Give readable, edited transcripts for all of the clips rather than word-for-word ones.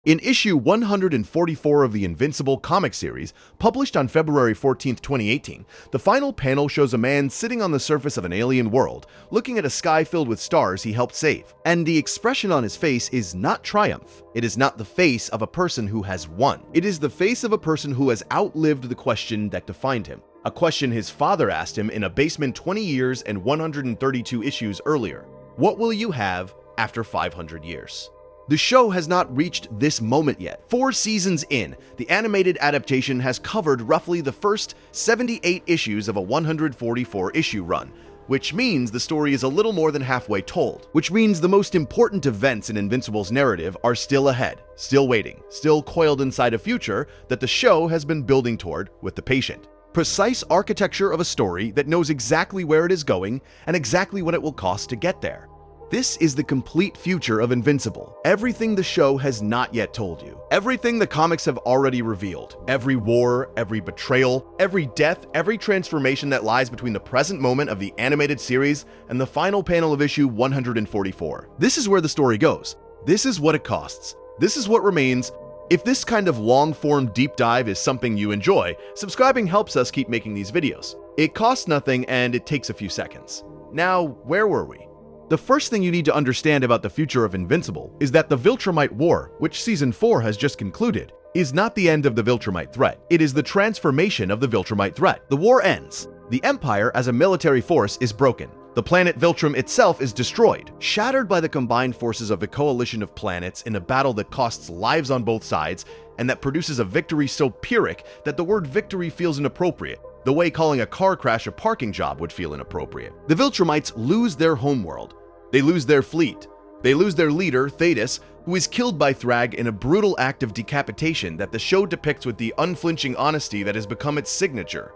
In issue 144 of the Invincible comic series, published on February 14, 2018, the final panel shows a man sitting on the surface of an alien world, looking at a sky filled with stars he helped save. And the expression on his face is not triumph. It is not the face of a person who has won. It is the face of a person who has outlived the question that defined him. A question his father asked him in a basement 20 years and 132 issues earlier. What will you have after 500 years? The show has not reached this moment yet. 4 seasons in, the animated adaptation has covered roughly the first 78 issues of a 144-issue run, which means the story is a little more than halfway told, which means the most important events in Invincible's narrative are still ahead, still waiting, still coiled inside a future that the show has been building toward with the patient. Precise architecture of a story that knows exactly where it is going and exactly what it will cost to get there. This is the complete future of Invincible. Everything the show has not yet told you. Everything the comics have already revealed. Every war, every betrayal, every death, every transformation that lies between the present moment of the animated series and the final panel of issue 144. This is where the story goes. This is what it costs. This is what remains. If this kind of long-form deep dive is something you enjoy, subscribing helps us keep making these videos. It costs nothing and it takes a few seconds. Now, where were we? The first thing you need to understand about the future of Invincible is that the Viltrumite War, which Season 4 has just concluded, is not the end of the Viltrumite threat. It is the transformation of the Viltrumite threat. The war ends. The Empire as a military force is broken. The planet Viltrum itself is destroyed, shattered by the combined forces of a coalition of planets in a battle that costs lives on both sides and that produces a victory so pyrrhic that the word victory feels inappropriate, the way calling a car crash a parking job would feel inappropriate. The Viltrumites lose their homeworld. They lose their fleet. They lose their leader, Thetis, who is killed by Thrag in a brutal act of decapitation that the show depicts with the unflinching honesty that has become its signature.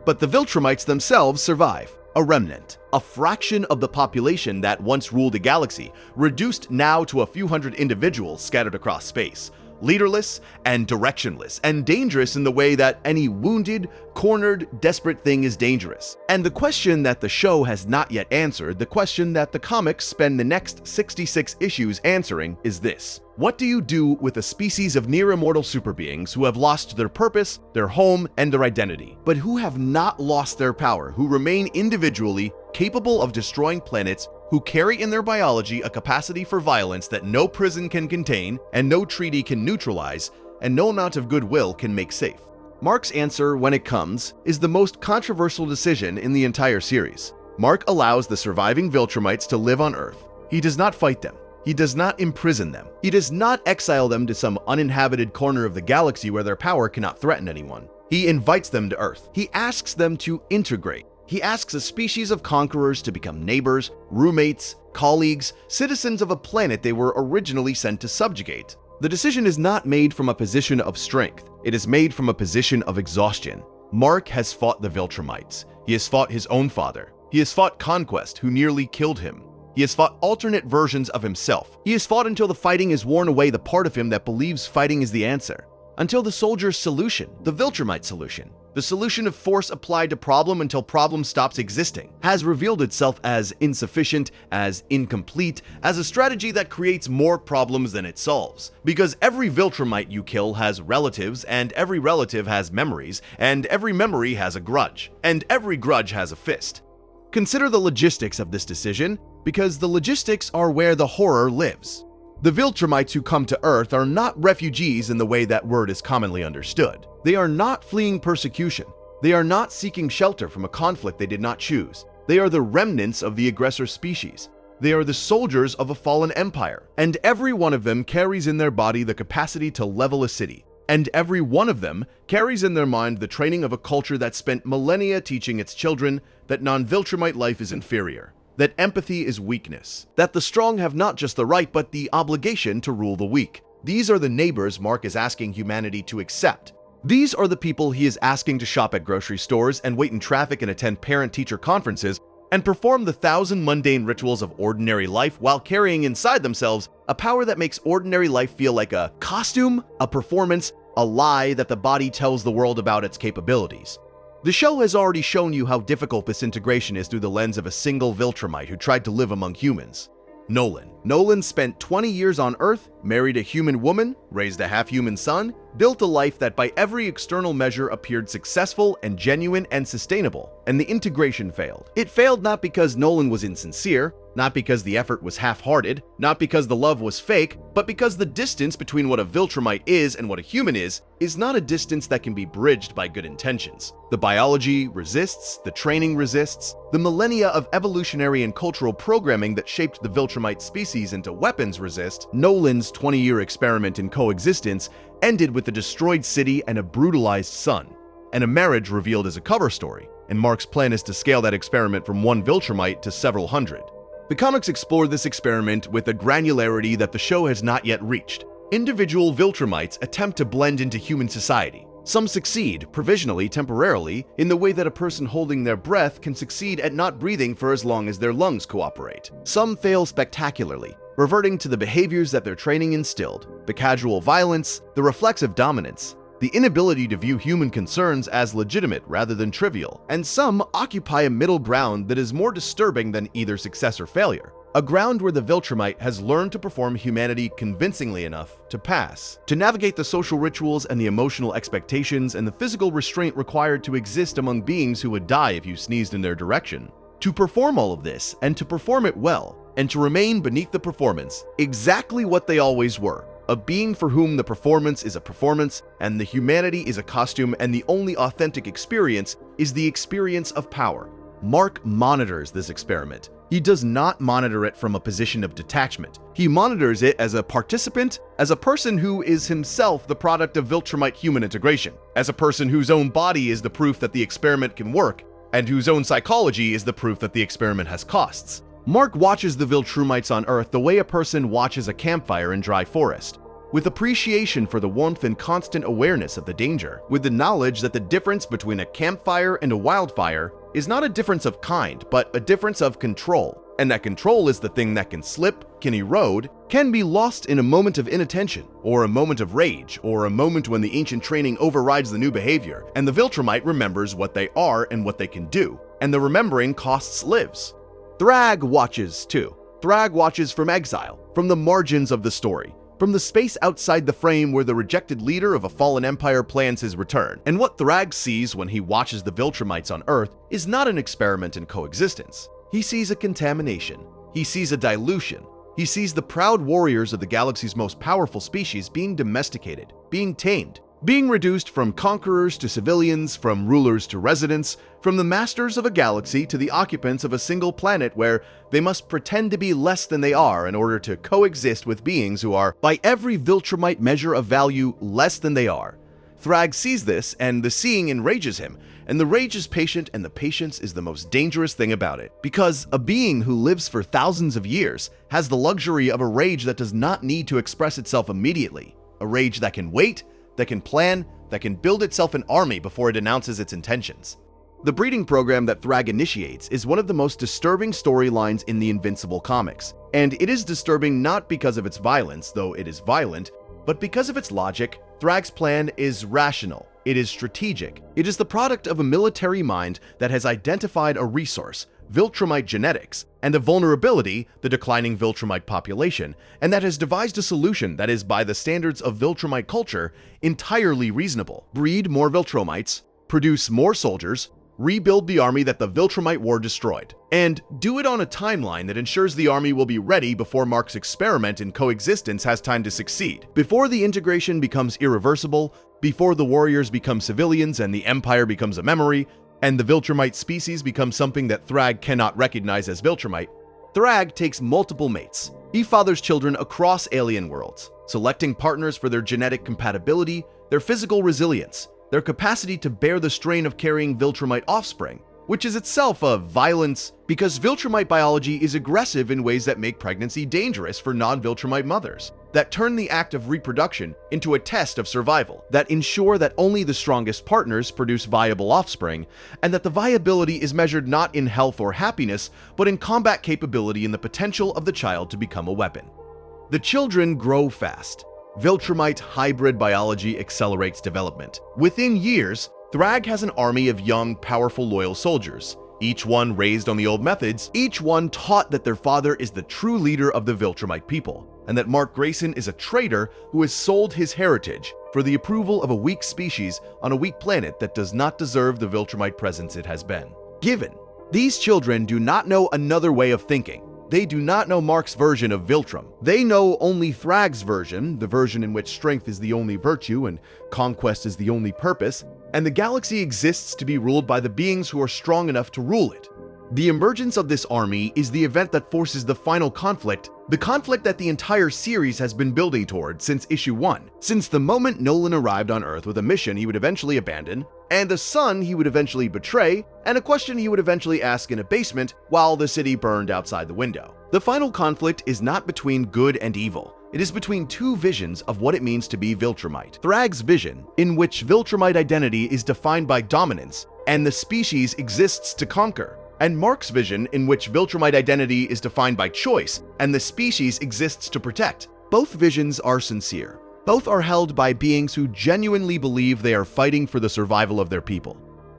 But the Viltrumites themselves survive. A remnant, a fraction of the population that once ruled the galaxy, reduced now to a few hundred individuals scattered across space. Leaderless and directionless and dangerous in the way that any wounded, cornered, desperate thing is dangerous. And the question that the show has not yet answered, the question that the comics spend the next 66 issues answering, is this. What do you do with a species of near-immortal superbeings who have lost their purpose, their home, and their identity, but who have not lost their power, who remain individually capable of destroying planets, who carry in their biology a capacity for violence that no prison can contain, and no treaty can neutralize, and no amount of goodwill can make safe? Mark's answer, when it comes, is the most controversial decision in the entire series. Mark allows the surviving Viltrumites to live on Earth. He does not fight them. He does not imprison them. He does not exile them to some uninhabited corner of the galaxy where their power cannot threaten anyone. He invites them to Earth. He asks them to integrate. He asks a species of conquerors to become neighbors, roommates, colleagues, citizens of a planet they were originally sent to subjugate. The decision is not made from a position of strength. It is made from a position of exhaustion. Mark has fought the Viltrumites. He has fought his own father. He has fought Conquest, who nearly killed him. He has fought alternate versions of himself. He has fought until the fighting has worn away the part of him that believes fighting is the answer. Until the soldier's solution, the Viltrumite solution, the solution of force applied to problem until problem stops existing, has revealed itself as insufficient, as incomplete, as a strategy that creates more problems than it solves. Because every Viltrumite you kill has relatives, and every relative has memories, and every memory has a grudge, and every grudge has a fist. Consider the logistics of this decision, because the logistics are where the horror lives. The Viltrumites who come to Earth are not refugees in the way that word is commonly understood. They are not fleeing persecution. They are not seeking shelter from a conflict they did not choose. They are the remnants of the aggressor species. They are the soldiers of a fallen empire. And every one of them carries in their body the capacity to level a city. And every one of them carries in their mind the training of a culture that spent millennia teaching its children that non-Viltrumite life is inferior, that empathy is weakness, that the strong have not just the right but the obligation to rule the weak. These are the neighbors Mark is asking humanity to accept. These are the people he is asking to shop at grocery stores and wait in traffic and attend parent-teacher conferences and perform the 1,000 mundane rituals of ordinary life while carrying inside themselves a power that makes ordinary life feel like a costume, a performance, a lie that the body tells the world about its capabilities. The show has already shown you how difficult this integration is through the lens of a single Viltrumite who tried to live among humans. Nolan spent 20 years on Earth, married a human woman, raised a half-human son, built a life that by every external measure appeared successful and genuine and sustainable, and the integration failed. It failed not because Nolan was insincere, not because the effort was half-hearted, not because the love was fake, but because the distance between what a Viltrumite is and what a human is not a distance that can be bridged by good intentions. The biology resists, the training resists, the millennia of evolutionary and cultural programming that shaped the Viltrumite species into weapons resist. Nolan's 20-year experiment in coexistence ended with a destroyed city and a brutalized son, and a marriage revealed as a cover story, and Mark's plan is to scale that experiment from one Viltrumite to several hundred. The comics explore this experiment with a granularity that the show has not yet reached. Individual Viltrumites attempt to blend into human society. Some succeed, provisionally, temporarily, in the way that a person holding their breath can succeed at not breathing for as long as their lungs cooperate. Some fail spectacularly, reverting to the behaviors that their training instilled: the casual violence, the reflexive dominance, the inability to view human concerns as legitimate rather than trivial, and some occupy a middle ground that is more disturbing than either success or failure. A ground where the Viltrumite has learned to perform humanity convincingly enough to pass, to navigate the social rituals and the emotional expectations and the physical restraint required to exist among beings who would die if you sneezed in their direction. To perform all of this, and to perform it well, and to remain beneath the performance, exactly what they always were: a being for whom the performance is a performance, and the humanity is a costume, and the only authentic experience is the experience of power. Mark monitors this experiment. He does not monitor it from a position of detachment. He monitors it as a participant, as a person who is himself the product of Viltrumite human integration, as a person whose own body is the proof that the experiment can work, and whose own psychology is the proof that the experiment has costs. Mark watches the Viltrumites on Earth the way a person watches a campfire in dry forest, with appreciation for the warmth and constant awareness of the danger, with the knowledge that the difference between a campfire and a wildfire is not a difference of kind, but a difference of control, and that control is the thing that can slip, can erode, can be lost in a moment of inattention, or a moment of rage, or a moment when the ancient training overrides the new behavior, and the Viltrumite remembers what they are and what they can do, and the remembering costs lives. Thrag watches too. Thrag watches from exile, from the margins of the story, from the space outside the frame where the rejected leader of a fallen empire plans his return. And what Thrag sees when he watches the Viltrumites on Earth is not an experiment in coexistence. He sees a contamination. He sees a dilution. He sees the proud warriors of the galaxy's most powerful species being domesticated, being tamed, being reduced from conquerors to civilians, from rulers to residents, from the masters of a galaxy to the occupants of a single planet where they must pretend to be less than they are in order to coexist with beings who are, by every Viltrumite measure of value, less than they are. Thrag sees this, and the seeing enrages him, and the rage is patient, and the patience is the most dangerous thing about it. Because a being who lives for thousands of years has the luxury of a rage that does not need to express itself immediately, a rage that can wait, that can plan, that can build itself an army before it announces its intentions. The breeding program that Thrag initiates is one of the most disturbing storylines in the Invincible comics, and it is disturbing not because of its violence, though it is violent, but because of its logic. Thrag's plan is rational, it is strategic, it is the product of a military mind that has identified a resource, Viltrumite genetics, and a vulnerability, the declining Viltrumite population, and that has devised a solution that is, by the standards of Viltrumite culture, entirely reasonable. Breed more Viltrumites, produce more soldiers, rebuild the army that the Viltrumite War destroyed, and do it on a timeline that ensures the army will be ready before Mark's experiment in coexistence has time to succeed, before the integration becomes irreversible, before the warriors become civilians and the Empire becomes a memory, and the Viltrumite species becomes something that Thrag cannot recognize as Viltrumite. Thrag takes multiple mates. He fathers children across alien worlds, selecting partners for their genetic compatibility, their physical resilience, their capacity to bear the strain of carrying Viltrumite offspring, which is itself a violence because Viltrumite biology is aggressive in ways that make pregnancy dangerous for non-Viltrumite mothers, that turn the act of reproduction into a test of survival, that ensure that only the strongest partners produce viable offspring, and that the viability is measured not in health or happiness, but in combat capability and the potential of the child to become a weapon. The children grow fast. Viltrumite hybrid biology accelerates development. Within years, Thrag has an army of young, powerful, loyal soldiers. Each one raised on the old methods, each one taught that their father is the true leader of the Viltrumite people, and that Mark Grayson is a traitor who has sold his heritage for the approval of a weak species on a weak planet that does not deserve the Viltrumite presence it has been given. These children do not know another way of thinking. They do not know Mark's version of Viltrum. They know only Thrag's version, the version in which strength is the only virtue and conquest is the only purpose, and the galaxy exists to be ruled by the beings who are strong enough to rule it. The emergence of this army is the event that forces the final conflict, the conflict that the entire series has been building toward since issue 1, since the moment Nolan arrived on Earth with a mission he would eventually abandon, and a son he would eventually betray, and a question he would eventually ask in a basement while the city burned outside the window. The final conflict is not between good and evil. It is between two visions of what it means to be Viltrumite. Thrag's vision, in which Viltrumite identity is defined by dominance, and the species exists to conquer, and Mark's vision, in which Viltrumite identity is defined by choice, and the species exists to protect. Both visions are sincere. Both are held by beings who genuinely believe they are fighting for the survival of their people.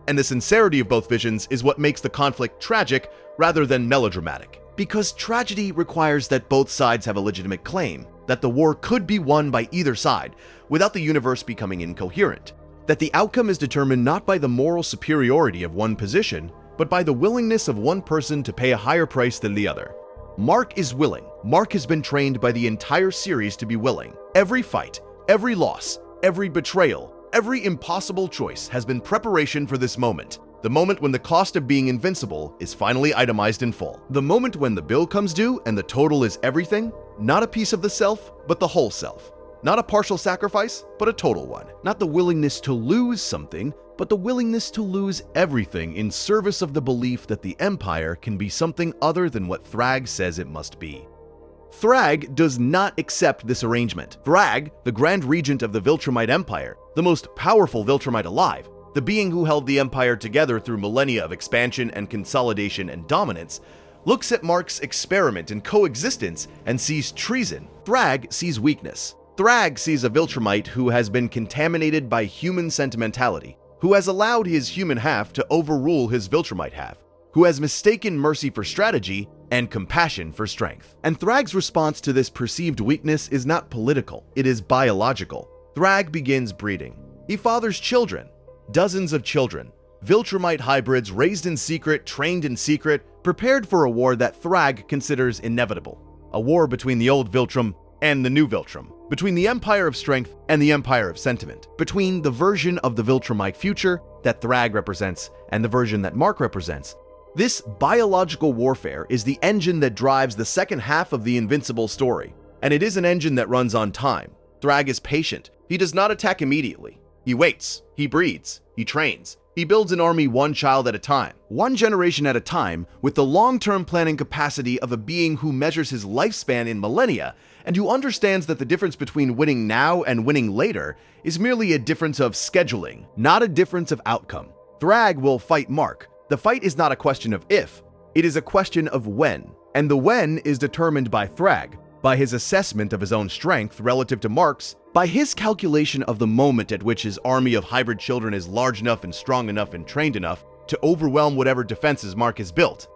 And the sincerity of both visions is what makes the conflict tragic rather than melodramatic. Because tragedy requires that both sides have a legitimate claim, that the war could be won by either side without the universe becoming incoherent, that the outcome is determined not by the moral superiority of one position, but by the willingness of one person to pay a higher price than the other. Mark is willing. Mark has been trained by the entire series to be willing. Every fight, every loss, every betrayal, every impossible choice has been preparation for this moment. The moment when the cost of being invincible is finally itemized in full. The moment when the bill comes due and the total is everything, not a piece of the self, but the whole self. Not a partial sacrifice, but a total one. Not the willingness to lose something, but the willingness to lose everything in service of the belief that the Empire can be something other than what Thrag says it must be. Thrag does not accept this arrangement. Thrag, the Grand Regent of the Viltrumite Empire, the most powerful Viltrumite alive, the being who held the Empire together through millennia of expansion and consolidation and dominance, looks at Mark's experiment in coexistence and sees treason. Thrag sees weakness. Thrag sees a Viltrumite who has been contaminated by human sentimentality, who has allowed his human half to overrule his Viltrumite half, who has mistaken mercy for strategy and compassion for strength. And Thrag's response to this perceived weakness is not political, it is biological. Thrag begins breeding. He fathers children, dozens of children, Viltrumite hybrids raised in secret, trained in secret, prepared for a war that Thrag considers inevitable. A war between the old Viltrum and the new Viltrum, between the Empire of Strength and the Empire of Sentiment, between the version of the Viltrumite future that Thrag represents and the version that Mark represents. This biological warfare is the engine that drives the second half of the Invincible story, and it is an engine that runs on time. Thrag is patient. He does not attack immediately. He waits, he breeds, he trains. He builds an army one child at a time, one generation at a time, with the long-term planning capacity of a being who measures his lifespan in millennia and who understands that the difference between winning now and winning later is merely a difference of scheduling, not a difference of outcome. Thrag will fight Mark. The fight is not a question of if, it is a question of when, and the when is determined by Thrag, by his assessment of his own strength relative to Mark's, by his calculation of the moment at which his army of hybrid children is large enough and strong enough and trained enough to overwhelm whatever defenses Mark has built.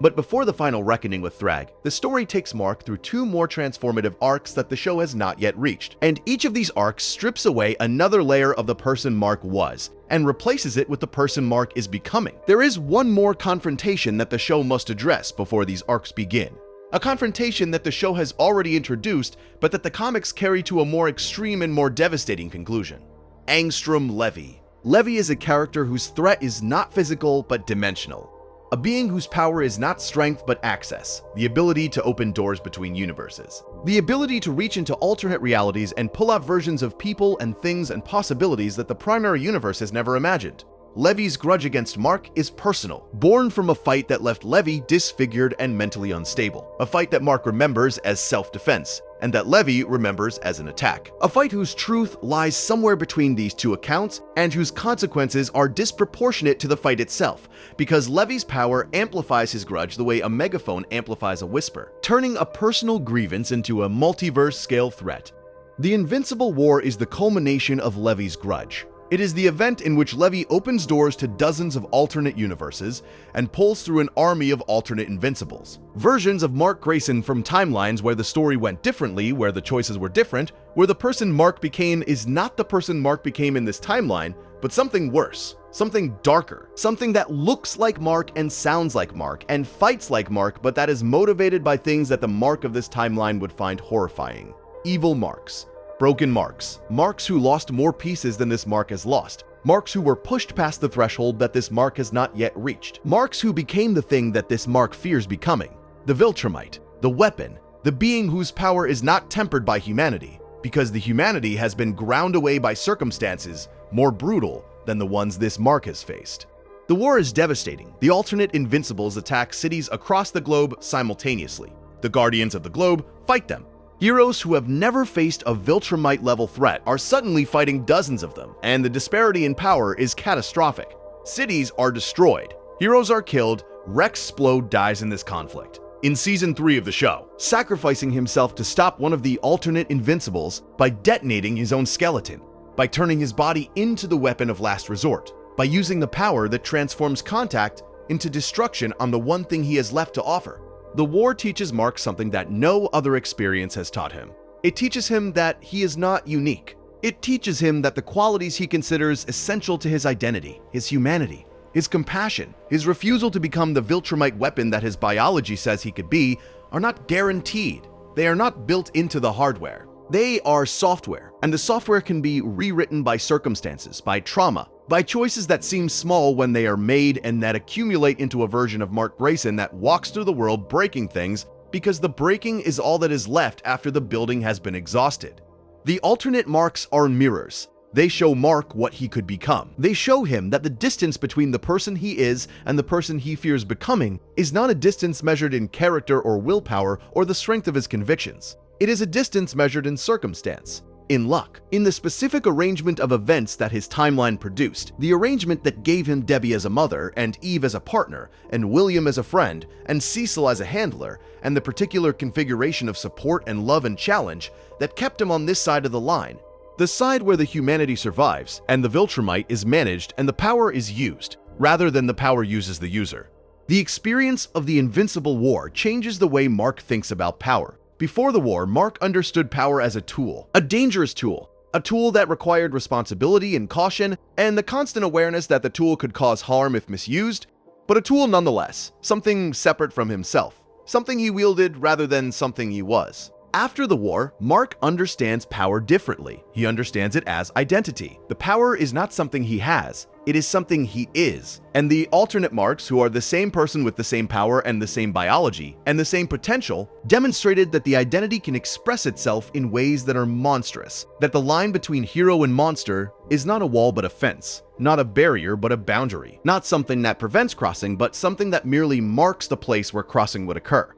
But before the final reckoning with Thrag, the story takes Mark through two more transformative arcs that the show has not yet reached, and each of these arcs strips away another layer of the person Mark was, and replaces it with the person Mark is becoming. There is one more confrontation that the show must address before these arcs begin. A confrontation that the show has already introduced, but that the comics carry to a more extreme and more devastating conclusion. Angstrom Levy. Levy is a character whose threat is not physical but dimensional. A being whose power is not strength but access, the ability to open doors between universes. The ability to reach into alternate realities and pull out versions of people and things and possibilities that the primary universe has never imagined. Levy's grudge against Mark is personal, born from a fight that left Levy disfigured and mentally unstable. A fight that Mark remembers as self-defense, and that Levy remembers as an attack. A fight whose truth lies somewhere between these two accounts, and whose consequences are disproportionate to the fight itself, because Levy's power amplifies his grudge the way a megaphone amplifies a whisper, turning a personal grievance into a multiverse-scale threat. The Invincible War is the culmination of Levy's grudge. It is the event in which Levi opens doors to dozens of alternate universes and pulls through an army of alternate Invincibles. Versions of Mark Grayson from timelines where the story went differently, where the choices were different, where the person Mark became is not the person Mark became in this timeline, but something worse, something darker, something that looks like Mark and sounds like Mark and fights like Mark, but that is motivated by things that the Mark of this timeline would find horrifying. Evil Marks. Broken Marks. Marks who lost more pieces than this Mark has lost. Marks who were pushed past the threshold that this Mark has not yet reached. Marks who became the thing that this Mark fears becoming. The Viltrumite. The weapon. The being whose power is not tempered by humanity, because the humanity has been ground away by circumstances more brutal than the ones this Mark has faced. The war is devastating. The alternate Invincibles attack cities across the globe simultaneously. The Guardians of the Globe fight them. Heroes who have never faced a Viltrumite-level threat are suddenly fighting dozens of them, and the disparity in power is catastrophic. Cities are destroyed. Heroes are killed. Rex Splode dies in this conflict. In Season 3 of the show, sacrificing himself to stop one of the alternate Invincibles by detonating his own skeleton, by turning his body into the weapon of last resort, by using the power that transforms contact into destruction on the one thing he has left to offer. The war teaches Mark something that no other experience has taught him. It teaches him that he is not unique. It teaches him that the qualities he considers essential to his identity, his humanity, his compassion, his refusal to become the Viltrumite weapon that his biology says he could be, are not guaranteed. They are not built into the hardware. They are software, and the software can be rewritten by circumstances, by trauma, by choices that seem small when they are made and that accumulate into a version of Mark Grayson that walks through the world breaking things because the breaking is all that is left after the building has been exhausted. The alternate Marks are mirrors. They show Mark what he could become. They show him that the distance between the person he is and the person he fears becoming is not a distance measured in character or willpower or the strength of his convictions. It is a distance measured in circumstance, in luck, in the specific arrangement of events that his timeline produced, the arrangement that gave him Debbie as a mother, and Eve as a partner, and William as a friend, and Cecil as a handler, and the particular configuration of support and love and challenge that kept him on this side of the line, the side where the humanity survives, and the Viltrumite is managed and the power is used, rather than the power uses the user. The experience of the Invincible War changes the way Mark thinks about power. Before the war, Mark understood power as a tool, a dangerous tool, a tool that required responsibility and caution, and the constant awareness that the tool could cause harm if misused, but a tool nonetheless, something separate from himself, something he wielded rather than something he was. After the war, Mark understands power differently. He understands it as identity. The power is not something he has, it is something he is. And the alternate Marks, who are the same person with the same power and the same biology and the same potential, demonstrated that the identity can express itself in ways that are monstrous, that the line between hero and monster is not a wall but a fence, not a barrier but a boundary, not something that prevents crossing but something that merely marks the place where crossing would occur.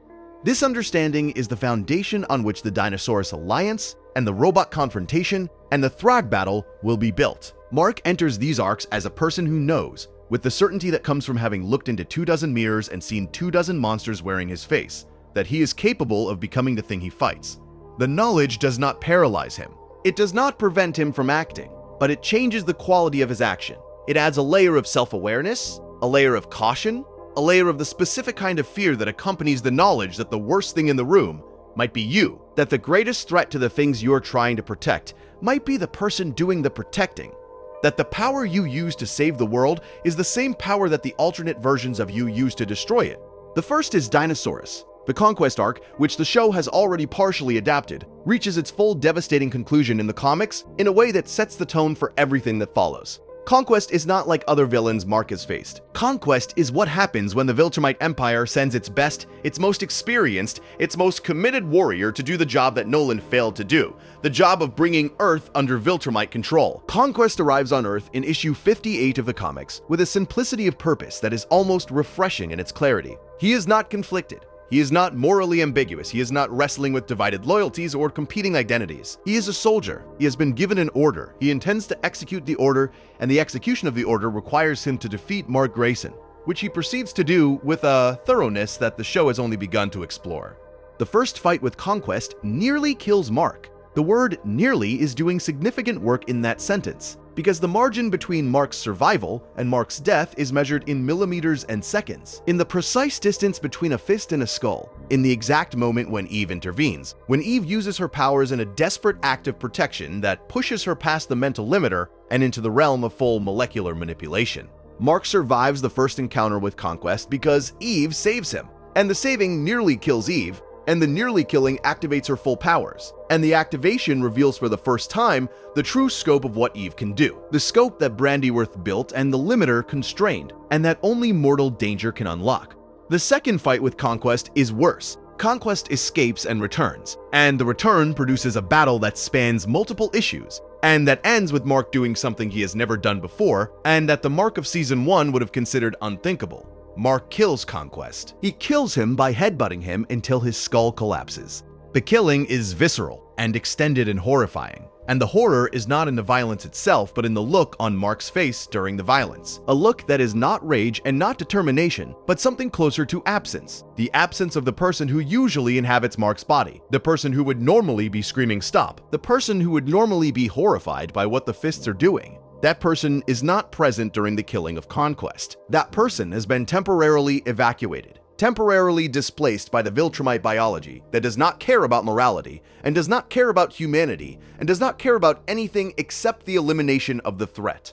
This understanding is the foundation on which the Dinosaurus Alliance and the robot confrontation and the Throg battle will be built. Mark enters these arcs as a person who knows, with the certainty that comes from having looked into 24 mirrors and seen 24 monsters wearing his face, that he is capable of becoming the thing he fights. The knowledge does not paralyze him. It does not prevent him from acting, but it changes the quality of his action. It adds a layer of self-awareness, a layer of caution, a layer of the specific kind of fear that accompanies the knowledge that the worst thing in the room might be you, that the greatest threat to the things you're trying to protect might be the person doing the protecting, that the power you use to save the world is the same power that the alternate versions of you use to destroy it. The first is Dinosaurus. The Conquest arc, which the show has already partially adapted, reaches its full devastating conclusion in the comics in a way that sets the tone for everything that follows. Conquest is not like other villains Mark has faced. Conquest is what happens when the Viltrumite Empire sends its best, its most experienced, its most committed warrior to do the job that Nolan failed to do, the job of bringing Earth under Viltrumite control. Conquest arrives on Earth in issue 58 of the comics with a simplicity of purpose that is almost refreshing in its clarity. He is not conflicted. He is not morally ambiguous. He is not wrestling with divided loyalties or competing identities. He is a soldier. He has been given an order. He intends to execute the order, and the execution of the order requires him to defeat Mark Grayson, which he proceeds to do with a thoroughness that the show has only begun to explore. The first fight with Conquest nearly kills Mark. The word nearly is doing significant work in that sentence, because the margin between Mark's survival and Mark's death is measured in millimeters and seconds, in the precise distance between a fist and a skull, in the exact moment when Eve intervenes, when Eve uses her powers in a desperate act of protection that pushes her past the mental limiter and into the realm of full molecular manipulation. Mark survives the first encounter with Conquest because Eve saves him, and the saving nearly kills Eve, and the nearly killing activates her full powers, and the activation reveals for the first time the true scope of what Eve can do, the scope that Brandyworth built and the limiter constrained, and that only mortal danger can unlock. The second fight with Conquest is worse. Conquest escapes and returns, and the return produces a battle that spans multiple issues, and that ends with Mark doing something he has never done before, and that the Mark of Season 1 would have considered unthinkable. Mark kills Conquest. He kills him by headbutting him until his skull collapses. The killing is visceral and extended and horrifying, and the horror is not in the violence itself but in the look on Mark's face during the violence. A look that is not rage and not determination, but something closer to absence. The absence of the person who usually inhabits Mark's body, the person who would normally be screaming stop, the person who would normally be horrified by what the fists are doing. That person is not present during the killing of Conquest. That person has been temporarily evacuated, temporarily displaced by the Viltrumite biology that does not care about morality, and does not care about humanity, and does not care about anything except the elimination of the threat.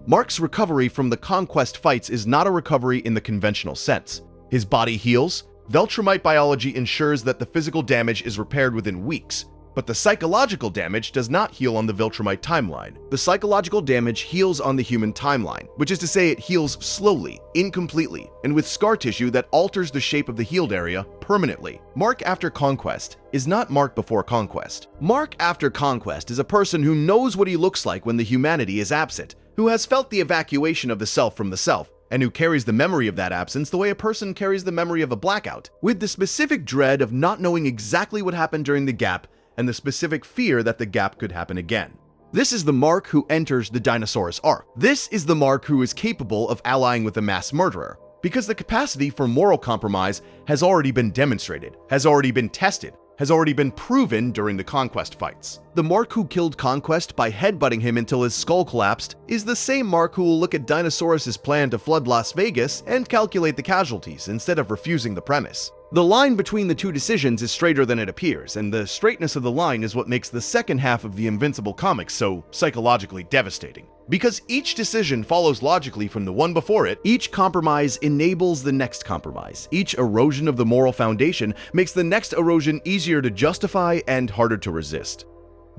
Mark's recovery from the Conquest fights is not a recovery in the conventional sense. His body heals, Viltrumite biology ensures that the physical damage is repaired within weeks, but the psychological damage does not heal on the Viltrumite timeline. The psychological damage heals on the human timeline, which is to say it heals slowly, incompletely, and with scar tissue that alters the shape of the healed area permanently. Mark after Conquest is not Mark before Conquest. Mark after Conquest is a person who knows what he looks like when the humanity is absent, who has felt the evacuation of the self from the self, and who carries the memory of that absence the way a person carries the memory of a blackout, with the specific dread of not knowing exactly what happened during the gap and the specific fear that the gap could happen again. This is the Mark who enters the Dinosaurus arc. This is the Mark who is capable of allying with a mass murderer, because the capacity for moral compromise has already been demonstrated, has already been tested, has already been proven during the Conquest fights. The Mark who killed Conquest by headbutting him until his skull collapsed is the same Mark who will look at Dinosaurus' plan to flood Las Vegas and calculate the casualties instead of refusing the premise. The line between the two decisions is straighter than it appears, and the straightness of the line is what makes the second half of the Invincible comics so psychologically devastating. Because each decision follows logically from the one before it, each compromise enables the next compromise. Each erosion of the moral foundation makes the next erosion easier to justify and harder to resist.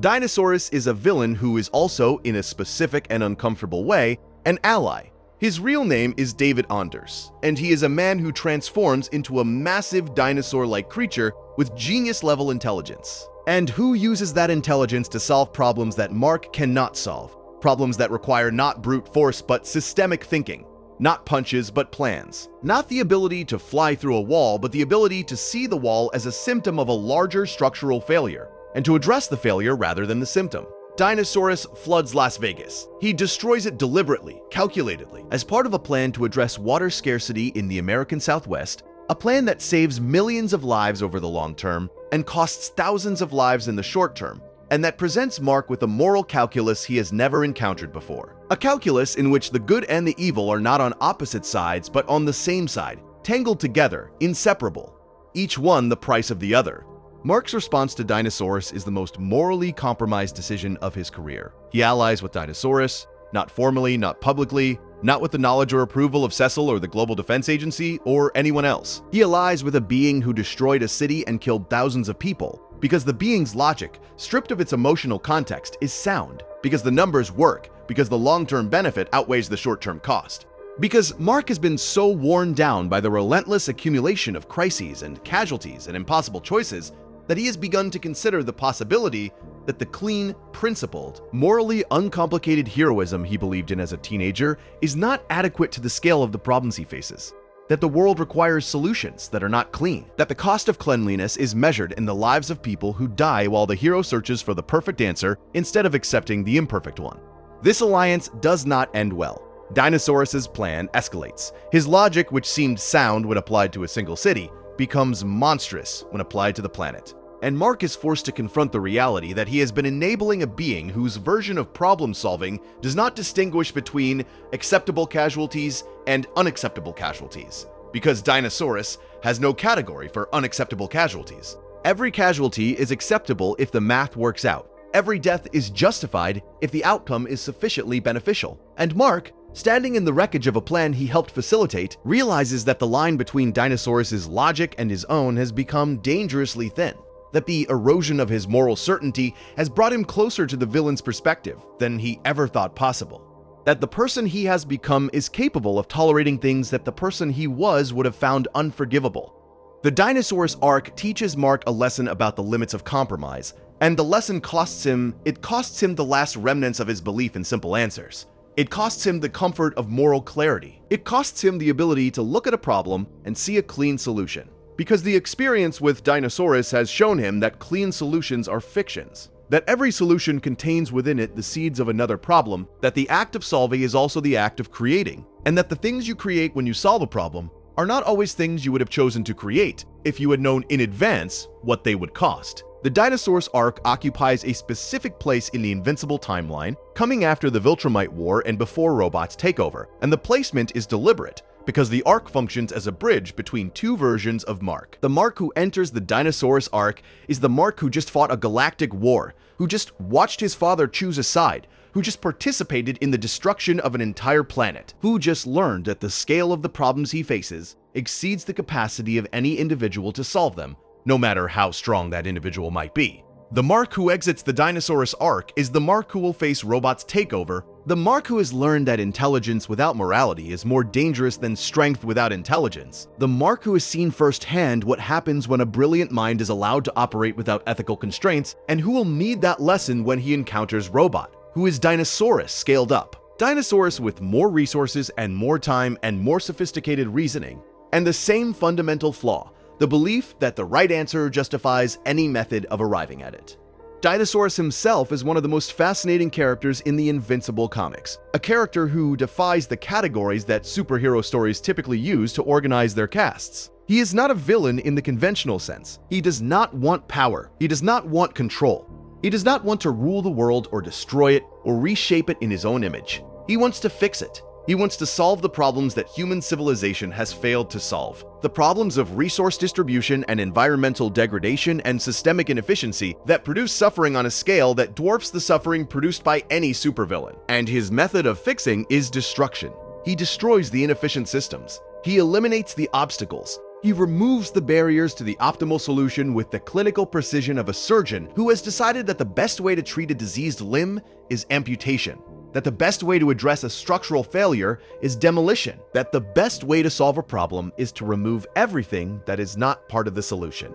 Dinosaurus is a villain who is also, in a specific and uncomfortable way, an ally. His real name is David Anders, and he is a man who transforms into a massive dinosaur-like creature with genius-level intelligence, and who uses that intelligence to solve problems that Mark cannot solve, problems that require not brute force but systemic thinking, not punches but plans, not the ability to fly through a wall but the ability to see the wall as a symptom of a larger structural failure, and to address the failure rather than the symptom. Dinosaurus floods Las Vegas. He destroys it deliberately, calculatedly, as part of a plan to address water scarcity in the American Southwest, a plan that saves millions of lives over the long term and costs thousands of lives in the short term, and that presents Mark with a moral calculus he has never encountered before. A calculus in which the good and the evil are not on opposite sides but on the same side, tangled together, inseparable, each one the price of the other. Mark's response to Dinosaurus is the most morally compromised decision of his career. He allies with Dinosaurus, not formally, not publicly, not with the knowledge or approval of Cecil or the Global Defense Agency or anyone else. He allies with a being who destroyed a city and killed thousands of people, because the being's logic, stripped of its emotional context, is sound, because the numbers work, because the long-term benefit outweighs the short-term cost. Because Mark has been so worn down by the relentless accumulation of crises and casualties and impossible choices that he has begun to consider the possibility that the clean, principled, morally uncomplicated heroism he believed in as a teenager is not adequate to the scale of the problems he faces. That the world requires solutions that are not clean. That the cost of cleanliness is measured in the lives of people who die while the hero searches for the perfect answer instead of accepting the imperfect one. This alliance does not end well. Dinosaurus' plan escalates. His logic, which seemed sound when applied to a single city, becomes monstrous when applied to the planet. and Mark is forced to confront the reality that he has been enabling a being whose version of problem solving does not distinguish between acceptable casualties and unacceptable casualties, because Dinosaurus has no category for unacceptable casualties. Every casualty is acceptable if the math works out. Every death is justified if the outcome is sufficiently beneficial. And Mark, standing in the wreckage of a plan he helped facilitate, realizes that the line between Dinosaurus' logic and his own has become dangerously thin, that the erosion of his moral certainty has brought him closer to the villain's perspective than he ever thought possible, that the person he has become is capable of tolerating things that the person he was would have found unforgivable. The Dinosaurus arc teaches Mark a lesson about the limits of compromise, and the lesson costs him the last remnants of his belief in simple answers. It costs him the comfort of moral clarity. It costs him the ability to look at a problem and see a clean solution. Because the experience with Dinosaurus has shown him that clean solutions are fictions, that every solution contains within it the seeds of another problem, that the act of solving is also the act of creating, and that the things you create when you solve a problem are not always things you would have chosen to create if you had known in advance what they would cost. The Dinosaurus arc occupies a specific place in the Invincible timeline, coming after the Viltrumite War and before robots' takeover, and the placement is deliberate, because the arc functions as a bridge between two versions of Mark. The Mark who enters the Dinosaurus arc is the Mark who just fought a galactic war, who just watched his father choose a side, who just participated in the destruction of an entire planet, who just learned that the scale of the problems he faces exceeds the capacity of any individual to solve them, no matter how strong that individual might be. The Mark who exits the Dinosaurus arc is the Mark who will face robots' takeover, the Mark who has learned that intelligence without morality is more dangerous than strength without intelligence, the Mark who has seen firsthand what happens when a brilliant mind is allowed to operate without ethical constraints, and who will need that lesson when he encounters Robot, who is Dinosaurus scaled up. Dinosaurus with more resources and more time and more sophisticated reasoning, and the same fundamental flaw, the belief that the right answer justifies any method of arriving at it. Dinosaurus himself is one of the most fascinating characters in the Invincible comics, a character who defies the categories that superhero stories typically use to organize their casts. He is not a villain in the conventional sense. He does not want power. He does not want control. He does not want to rule the world or destroy it or reshape it in his own image. He wants to fix it. He wants to solve the problems that human civilization has failed to solve. The problems of resource distribution and environmental degradation and systemic inefficiency that produce suffering on a scale that dwarfs the suffering produced by any supervillain. And his method of fixing is destruction. He destroys the inefficient systems. He eliminates the obstacles. He removes the barriers to the optimal solution with the clinical precision of a surgeon who has decided that the best way to treat a diseased limb is amputation, that the best way to address a structural failure is demolition, that the best way to solve a problem is to remove everything that is not part of the solution.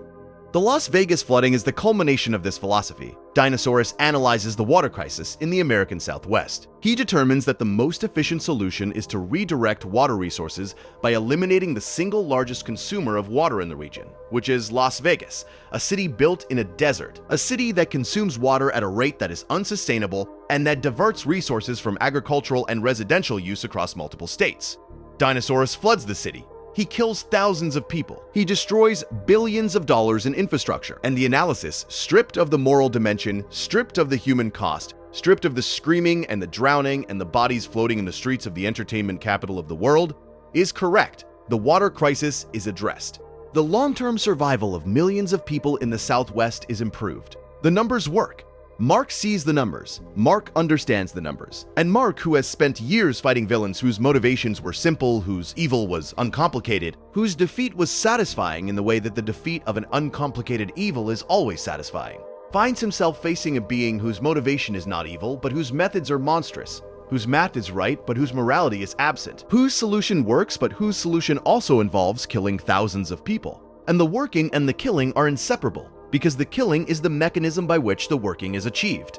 The Las Vegas flooding is the culmination of this philosophy. Dinosaurus analyzes the water crisis in the American Southwest. He determines that the most efficient solution is to redirect water resources by eliminating the single largest consumer of water in the region, which is Las Vegas, a city built in a desert, a city that consumes water at a rate that is unsustainable and that diverts resources from agricultural and residential use across multiple states. Dinosaurus floods the city. He kills thousands of people. He destroys billions of dollars in infrastructure. And the analysis, stripped of the moral dimension, stripped of the human cost, stripped of the screaming and the drowning and the bodies floating in the streets of the entertainment capital of the world, is correct. The water crisis is addressed. The long-term survival of millions of people in the Southwest is improved. The numbers work. Mark sees the numbers, Mark understands the numbers, and Mark, who has spent years fighting villains whose motivations were simple, whose evil was uncomplicated, whose defeat was satisfying in the way that the defeat of an uncomplicated evil is always satisfying, finds himself facing a being whose motivation is not evil, but whose methods are monstrous, whose math is right, but whose morality is absent, whose solution works, but whose solution also involves killing thousands of people. And the working and the killing are inseparable, because the killing is the mechanism by which the working is achieved.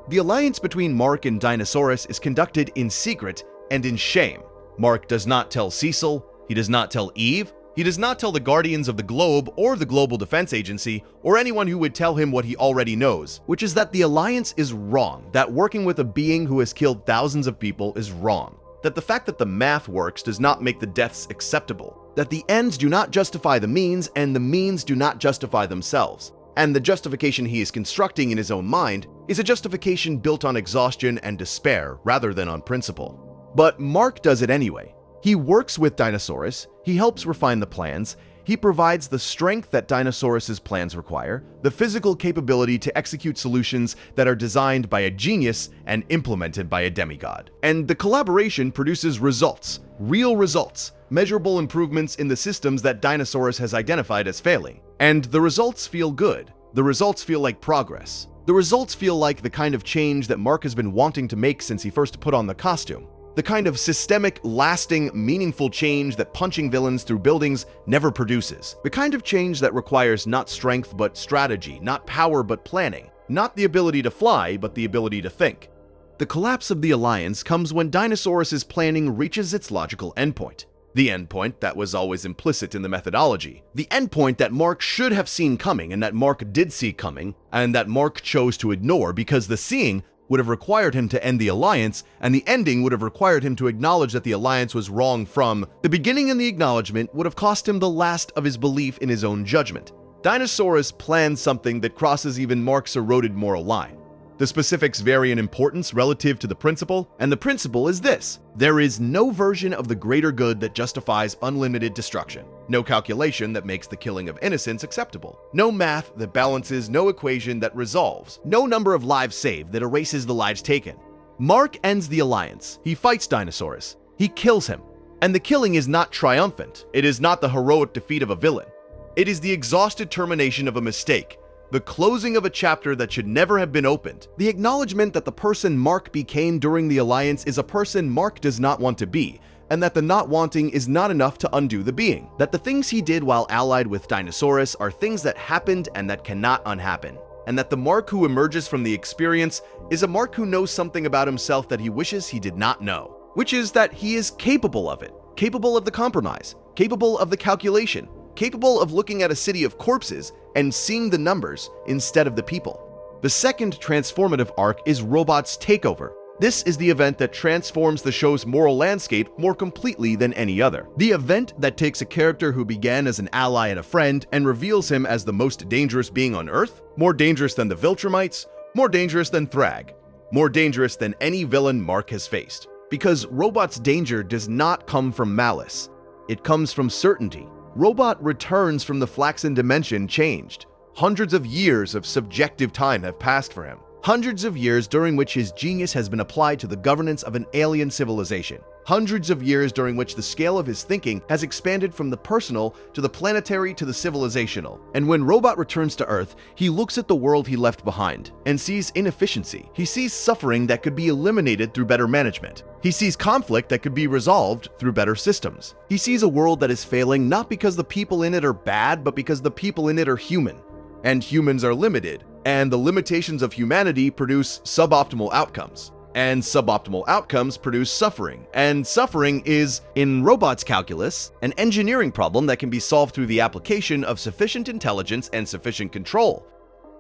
The alliance between Mark and Dinosaurus is conducted in secret and in shame. Mark does not tell Cecil, he does not tell Eve, he does not tell the Guardians of the Globe or the Global Defense Agency or anyone who would tell him what he already knows, which is that the alliance is wrong, that working with a being who has killed thousands of people is wrong, that the fact that the math works does not make the deaths acceptable, that the ends do not justify the means and the means do not justify themselves, And the justification he is constructing in his own mind is a justification built on exhaustion and despair rather than on principle. But Mark does it anyway. He works with Dinosaurus, he helps refine the plans, he provides the strength that Dinosaurus's plans require, the physical capability to execute solutions that are designed by a genius and implemented by a demigod. And the collaboration produces results, real results, measurable improvements in the systems that Dinosaurus has identified as failing. And the results feel good. The results feel like progress. The results feel like the kind of change that Mark has been wanting to make since he first put on the costume. The kind of systemic, lasting, meaningful change that punching villains through buildings never produces. The kind of change that requires not strength but strategy, not power but planning, not the ability to fly but the ability to think. The collapse of the Alliance comes when Dinosaurus' planning reaches its logical endpoint. The endpoint that was always implicit in the methodology. The endpoint that Mark should have seen coming and that Mark did see coming, and that Mark chose to ignore because the seeing would have required him to end the Alliance, and the ending would have required him to acknowledge that the Alliance was wrong from the beginning, and the acknowledgement would have cost him the last of his belief in his own judgment. Dinosaurus plans something that crosses even Mark's eroded moral line. The specifics vary in importance relative to the principle, and the principle is this: there is no version of the greater good that justifies unlimited destruction, no calculation that makes the killing of innocents acceptable, no math that balances, no equation that resolves, no number of lives saved that erases the lives taken. Mark ends the Alliance, he fights Dinosaurus, he kills him, and the killing is not triumphant, it is not the heroic defeat of a villain, it is the exhausted termination of a mistake, the closing of a chapter that should never have been opened, the acknowledgement that the person Mark became during the Alliance is a person Mark does not want to be, and that the not wanting is not enough to undo the being, that the things he did while allied with Dinosaurus are things that happened and that cannot unhappen, and that the Mark who emerges from the experience is a Mark who knows something about himself that he wishes he did not know, which is that he is capable of it, capable of the compromise, capable of the calculation, capable of looking at a city of corpses and seeing the numbers instead of the people. The second transformative arc is Robot's takeover. This is the event that transforms the show's moral landscape more completely than any other. The event that takes a character who began as an ally and a friend and reveals him as the most dangerous being on Earth, more dangerous than the Viltrumites, more dangerous than Thrag, more dangerous than any villain Mark has faced. Because Robot's danger does not come from malice, it comes from certainty. Robot returns from the Flaxen dimension changed. Hundreds of years of subjective time have passed for him. Hundreds of years during which his genius has been applied to the governance of an alien civilization. Hundreds of years during which the scale of his thinking has expanded from the personal to the planetary to the civilizational. And when Robot returns to Earth, he looks at the world he left behind and sees inefficiency. He sees suffering that could be eliminated through better management. He sees conflict that could be resolved through better systems. He sees a world that is failing not because the people in it are bad, but because the people in it are human. And humans are limited, and the limitations of humanity produce suboptimal outcomes. And suboptimal outcomes produce suffering. And suffering is, in Robot's calculus, an engineering problem that can be solved through the application of sufficient intelligence and sufficient control.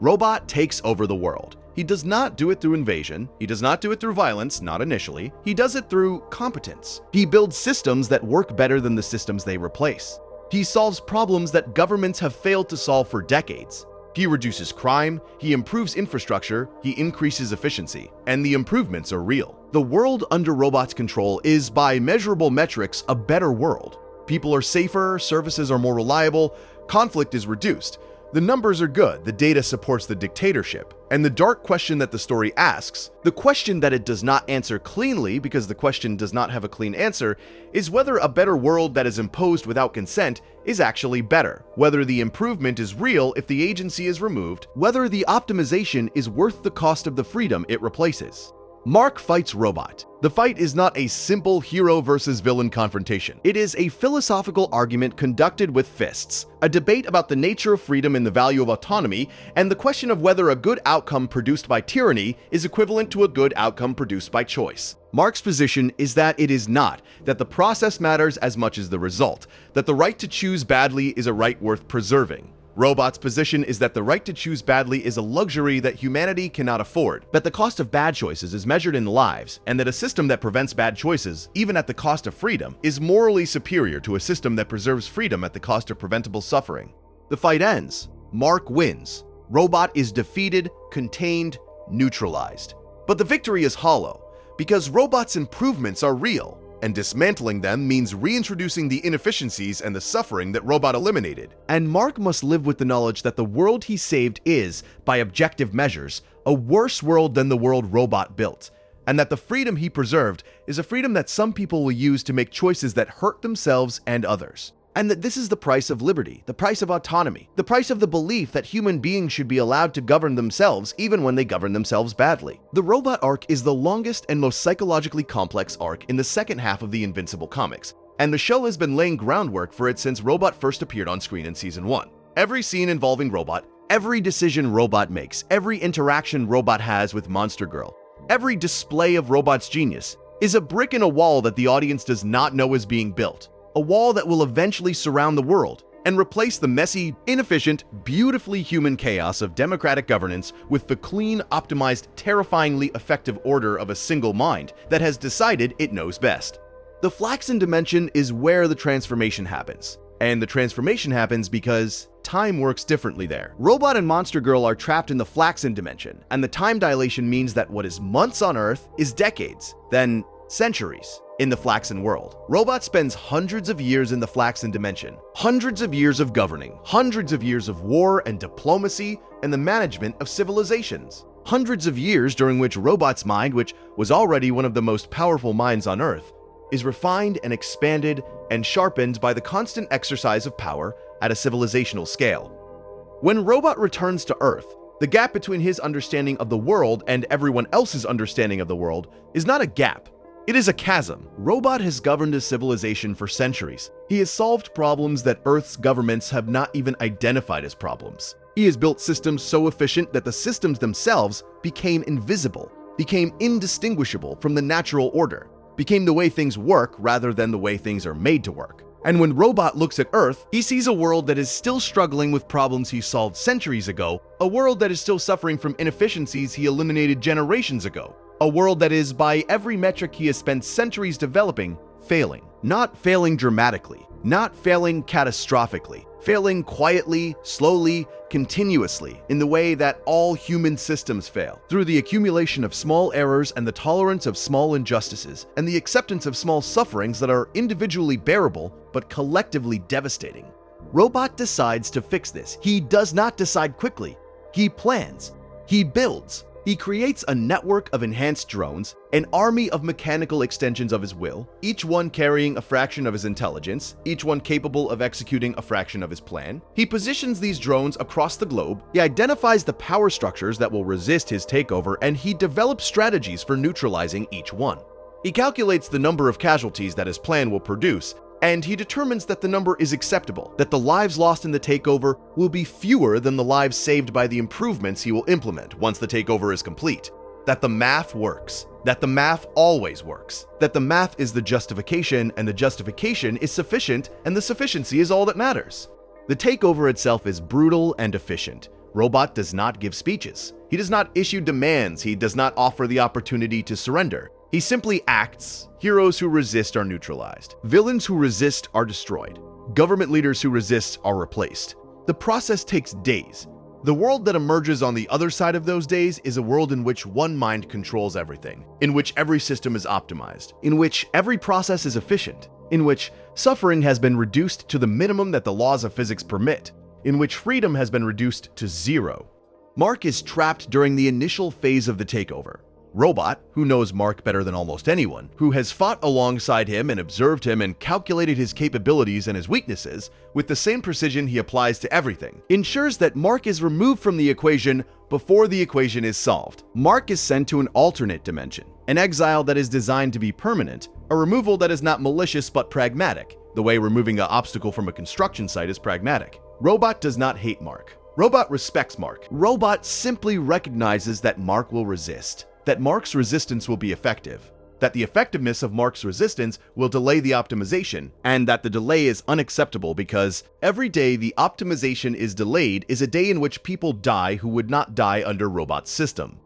Robot takes over the world. He does not do it through invasion. He does not do it through violence, not initially. He does it through competence. He builds systems that work better than the systems they replace. He solves problems that governments have failed to solve for decades. He reduces crime, he improves infrastructure, he increases efficiency, and the improvements are real. The world under Robot's control is, by measurable metrics, a better world. People are safer, services are more reliable, conflict is reduced. The numbers are good, the data supports the dictatorship. And the dark question that the story asks, the question that it does not answer cleanly because the question does not have a clean answer, is whether a better world that is imposed without consent is actually better, whether the improvement is real if the agency is removed, whether the optimization is worth the cost of the freedom it replaces. Mark fights Robot. The fight is not a simple hero versus villain confrontation. It is a philosophical argument conducted with fists, a debate about the nature of freedom and the value of autonomy, and the question of whether a good outcome produced by tyranny is equivalent to a good outcome produced by choice. Mark's position is that it is not, that the process matters as much as the result, that the right to choose badly is a right worth preserving. Robot's position is that the right to choose badly is a luxury that humanity cannot afford, that the cost of bad choices is measured in lives, and that a system that prevents bad choices, even at the cost of freedom, is morally superior to a system that preserves freedom at the cost of preventable suffering. The fight ends. Mark wins. Robot is defeated, contained, neutralized. But the victory is hollow, because Robot's improvements are real, and dismantling them means reintroducing the inefficiencies and the suffering that Robot eliminated. And Mark must live with the knowledge that the world he saved is, by objective measures, a worse world than the world Robot built, and that the freedom he preserved is a freedom that some people will use to make choices that hurt themselves and others. And that this is the price of liberty, the price of autonomy, the price of the belief that human beings should be allowed to govern themselves even when they govern themselves badly. The Robot arc is the longest and most psychologically complex arc in the second half of the Invincible comics, and the show has been laying groundwork for it since Robot first appeared on screen in Season 1. Every scene involving Robot, every decision Robot makes, every interaction Robot has with Monster Girl, every display of Robot's genius is a brick in a wall that the audience does not know is being built. A wall that will eventually surround the world and replace the messy, inefficient, beautifully human chaos of democratic governance with the clean, optimized, terrifyingly effective order of a single mind that has decided it knows best. The Flaxen dimension is where the transformation happens, and the transformation happens because time works differently there. Robot and Monster Girl are trapped in the Flaxen dimension, and the time dilation means that what is months on Earth is decades, then centuries in the Flaxen world. Robot spends hundreds of years in the Flaxen dimension, hundreds of years of governing, hundreds of years of war and diplomacy and the management of civilizations. Hundreds of years during which Robot's mind, which was already one of the most powerful minds on Earth, is refined and expanded and sharpened by the constant exercise of power at a civilizational scale. When Robot returns to Earth, the gap between his understanding of the world and everyone else's understanding of the world is not a gap. It is a chasm. Robot has governed a civilization for centuries. He has solved problems that Earth's governments have not even identified as problems. He has built systems so efficient that the systems themselves became invisible, became indistinguishable from the natural order, became the way things work rather than the way things are made to work. And when Robot looks at Earth, he sees a world that is still struggling with problems he solved centuries ago, a world that is still suffering from inefficiencies he eliminated generations ago, a world that is, by every metric he has spent centuries developing, failing. Not failing dramatically, not failing catastrophically, failing quietly, slowly, continuously, in the way that all human systems fail, through the accumulation of small errors and the tolerance of small injustices, and the acceptance of small sufferings that are individually bearable but collectively devastating. Robot decides to fix this. He does not decide quickly. He plans. He builds. He creates a network of enhanced drones, an army of mechanical extensions of his will, each one carrying a fraction of his intelligence, each one capable of executing a fraction of his plan. He positions these drones across the globe, he identifies the power structures that will resist his takeover, and he develops strategies for neutralizing each one. He calculates the number of casualties that his plan will produce, and he determines that the number is acceptable, that the lives lost in the takeover will be fewer than the lives saved by the improvements he will implement once the takeover is complete. That the math works, that the math always works, that the math is the justification and the justification is sufficient and the sufficiency is all that matters. The takeover itself is brutal and efficient. Robot does not give speeches. He does not issue demands. He does not offer the opportunity to surrender. He simply acts. Heroes who resist are neutralized. Villains who resist are destroyed. Government leaders who resist are replaced. The process takes days. The world that emerges on the other side of those days is a world in which one mind controls everything, in which every system is optimized, in which every process is efficient, in which suffering has been reduced to the minimum that the laws of physics permit, in which freedom has been reduced to zero. Mark is trapped during the initial phase of the takeover. Robot, who knows Mark better than almost anyone, who has fought alongside him and observed him and calculated his capabilities and his weaknesses with the same precision he applies to everything, ensures that Mark is removed from the equation before the equation is solved. Mark is sent to an alternate dimension, an exile that is designed to be permanent, a removal that is not malicious but pragmatic, the way removing an obstacle from a construction site is pragmatic. Robot does not hate Mark. Robot respects Mark. Robot simply recognizes that Mark will resist, that Mark's resistance will be effective, that the effectiveness of Mark's resistance will delay the optimization, and that the delay is unacceptable because every day the optimization is delayed is a day in which people die who would not die under Robot's system.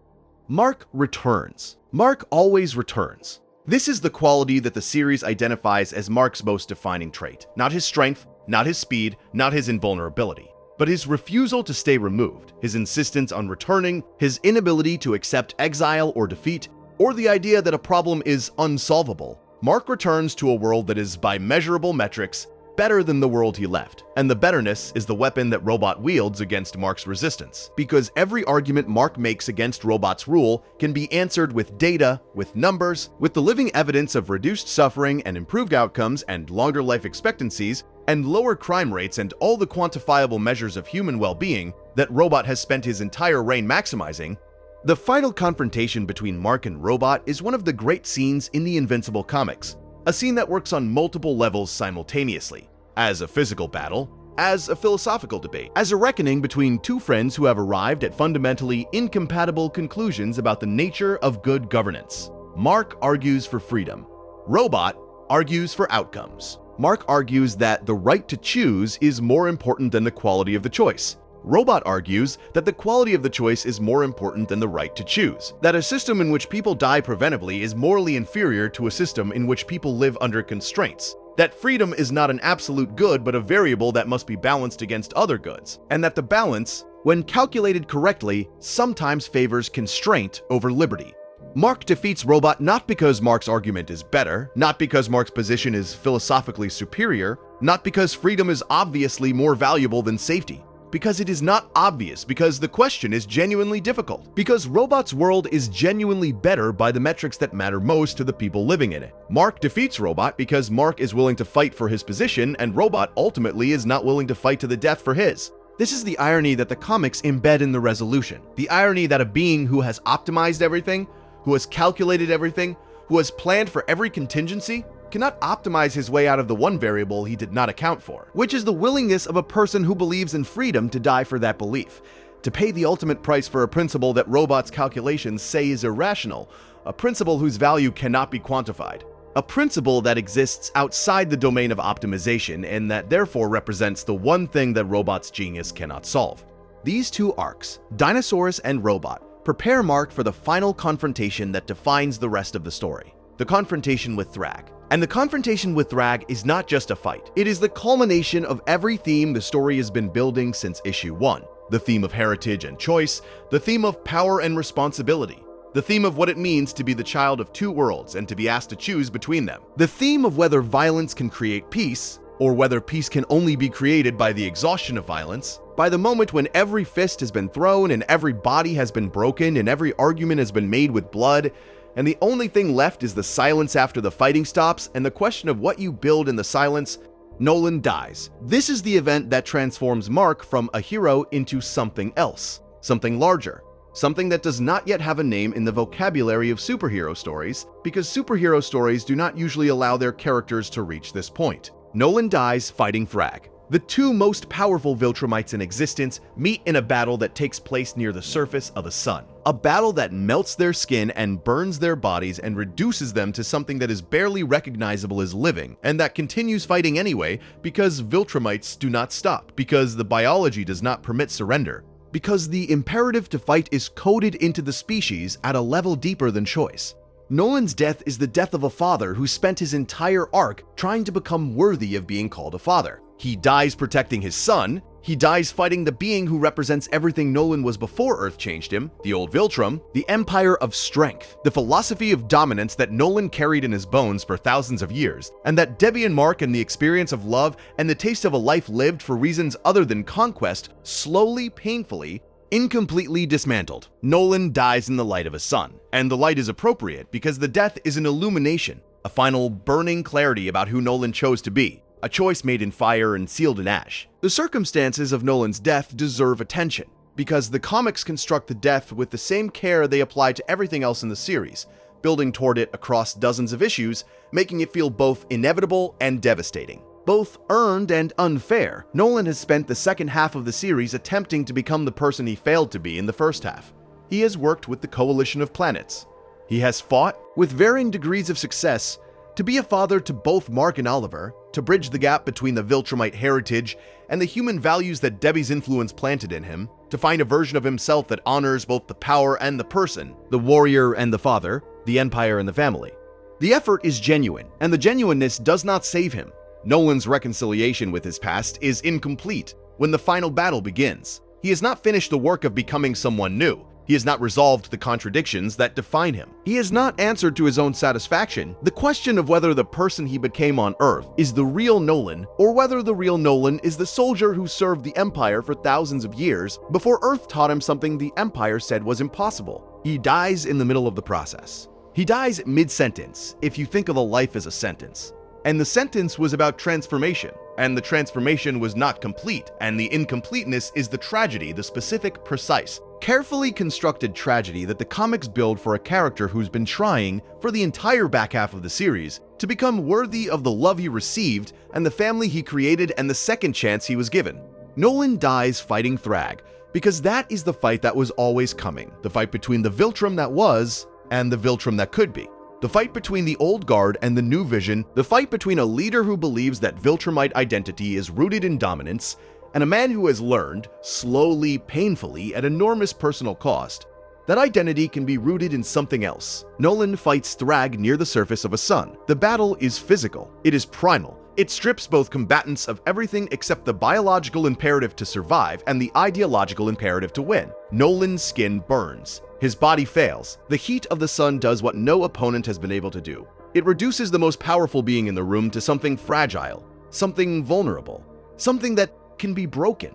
Mark returns. Mark always returns. This is the quality that the series identifies as Mark's most defining trait. Not his strength, not his speed, not his invulnerability. But his refusal to stay removed, his insistence on returning, his inability to accept exile or defeat, or the idea that a problem is unsolvable, Mark returns to a world that is, by measurable metrics, better than the world he left. And the betterness is the weapon that Robot wields against Mark's resistance. Because every argument Mark makes against Robot's rule can be answered with data, with numbers, with the living evidence of reduced suffering and improved outcomes and longer life expectancies, and lower crime rates and all the quantifiable measures of human well-being that Robot has spent his entire reign maximizing. The final confrontation between Mark and Robot is one of the great scenes in the Invincible comics, a scene that works on multiple levels simultaneously, as a physical battle, as a philosophical debate, as a reckoning between two friends who have arrived at fundamentally incompatible conclusions about the nature of good governance. Mark argues for freedom. Robot argues for outcomes. Mark argues that the right to choose is more important than the quality of the choice. Robot argues that the quality of the choice is more important than the right to choose, that a system in which people die preventably is morally inferior to a system in which people live under constraints, that freedom is not an absolute good but a variable that must be balanced against other goods, and that the balance, when calculated correctly, sometimes favors constraint over liberty. Mark defeats Robot not because Mark's argument is better, not because Mark's position is philosophically superior, not because freedom is obviously more valuable than safety. Because it is not obvious, because the question is genuinely difficult, because Robot's world is genuinely better by the metrics that matter most to the people living in it. Mark defeats Robot because Mark is willing to fight for his position, and Robot ultimately is not willing to fight to the death for his. This is the irony that the comics embed in the resolution. The irony that a being who has optimized everything, who has calculated everything, who has planned for every contingency, cannot optimize his way out of the one variable he did not account for, which is the willingness of a person who believes in freedom to die for that belief, to pay the ultimate price for a principle that Robot's calculations say is irrational, a principle whose value cannot be quantified, a principle that exists outside the domain of optimization and that therefore represents the one thing that Robot's genius cannot solve. These two arcs, Dinosaurs and Robot, prepare Mark for the final confrontation that defines the rest of the story, the confrontation with Thrag. And the confrontation with Thrag is not just a fight. It is the culmination of every theme the story has been building since issue 1. The theme of heritage and choice, the theme of power and responsibility, the theme of what it means to be the child of two worlds and to be asked to choose between them, the theme of whether violence can create peace, or whether peace can only be created by the exhaustion of violence, by the moment when every fist has been thrown and every body has been broken and every argument has been made with blood, and the only thing left is the silence after the fighting stops and the question of what you build in the silence. Nolan dies. This is the event that transforms Mark from a hero into something else, something larger, something that does not yet have a name in the vocabulary of superhero stories, because superhero stories do not usually allow their characters to reach this point. Nolan dies fighting Thrag. The two most powerful Viltrumites in existence meet in a battle that takes place near the surface of a sun. A battle that melts their skin and burns their bodies and reduces them to something that is barely recognizable as living, and that continues fighting anyway because Viltrumites do not stop, because the biology does not permit surrender, because the imperative to fight is coded into the species at a level deeper than choice. Nolan's death is the death of a father who spent his entire arc trying to become worthy of being called a father. He dies protecting his son, he dies fighting the being who represents everything Nolan was before Earth changed him, the old Viltrum, the empire of strength, the philosophy of dominance that Nolan carried in his bones for thousands of years, and that Debbie and Mark and the experience of love and the taste of a life lived for reasons other than conquest slowly, painfully, incompletely dismantled. Nolan dies in the light of a sun, and the light is appropriate because the death is an illumination, a final burning clarity about who Nolan chose to be, a choice made in fire and sealed in ash. The circumstances of Nolan's death deserve attention, because the comics construct the death with the same care they apply to everything else in the series, building toward it across dozens of issues, making it feel both inevitable and devastating. Both earned and unfair, Nolan has spent the second half of the series attempting to become the person he failed to be in the first half. He has worked with the Coalition of Planets. He has fought, with varying degrees of success, to be a father to both Mark and Oliver, to bridge the gap between the Viltrumite heritage and the human values that Debbie's influence planted in him, to find a version of himself that honors both the power and the person, the warrior and the father, the empire and the family. The effort is genuine, and the genuineness does not save him. Nolan's reconciliation with his past is incomplete. when the final battle begins. He has not finished the work of becoming someone new. He has not resolved the contradictions that define him. He has not answered to his own satisfaction the question of whether the person he became on Earth is the real Nolan, or whether the real Nolan is the soldier who served the Empire for thousands of years before Earth taught him something the Empire said was impossible. He dies in the middle of the process. He dies mid-sentence, if you think of a life as a sentence. And the sentence was about transformation, and the transformation was not complete, and the incompleteness is the tragedy, the specific, precise, carefully constructed tragedy that the comics build for a character who's been trying, for the entire back half of the series, to become worthy of the love he received and the family he created and the second chance he was given. Nolan dies fighting Thrag, because that is the fight that was always coming, the fight between the Viltrum that was and the Viltrum that could be. The fight between the old guard and the new vision, the fight between a leader who believes that Viltrumite identity is rooted in dominance, and a man who has learned, slowly, painfully, at enormous personal cost, that identity can be rooted in something else. Nolan fights Thrag near the surface of a sun. The battle is physical. It is primal. It strips both combatants of everything except the biological imperative to survive and the ideological imperative to win. Nolan's skin burns. His body fails. The heat of the sun does what no opponent has been able to do. It reduces the most powerful being in the room to something fragile, something vulnerable, something that can be broken.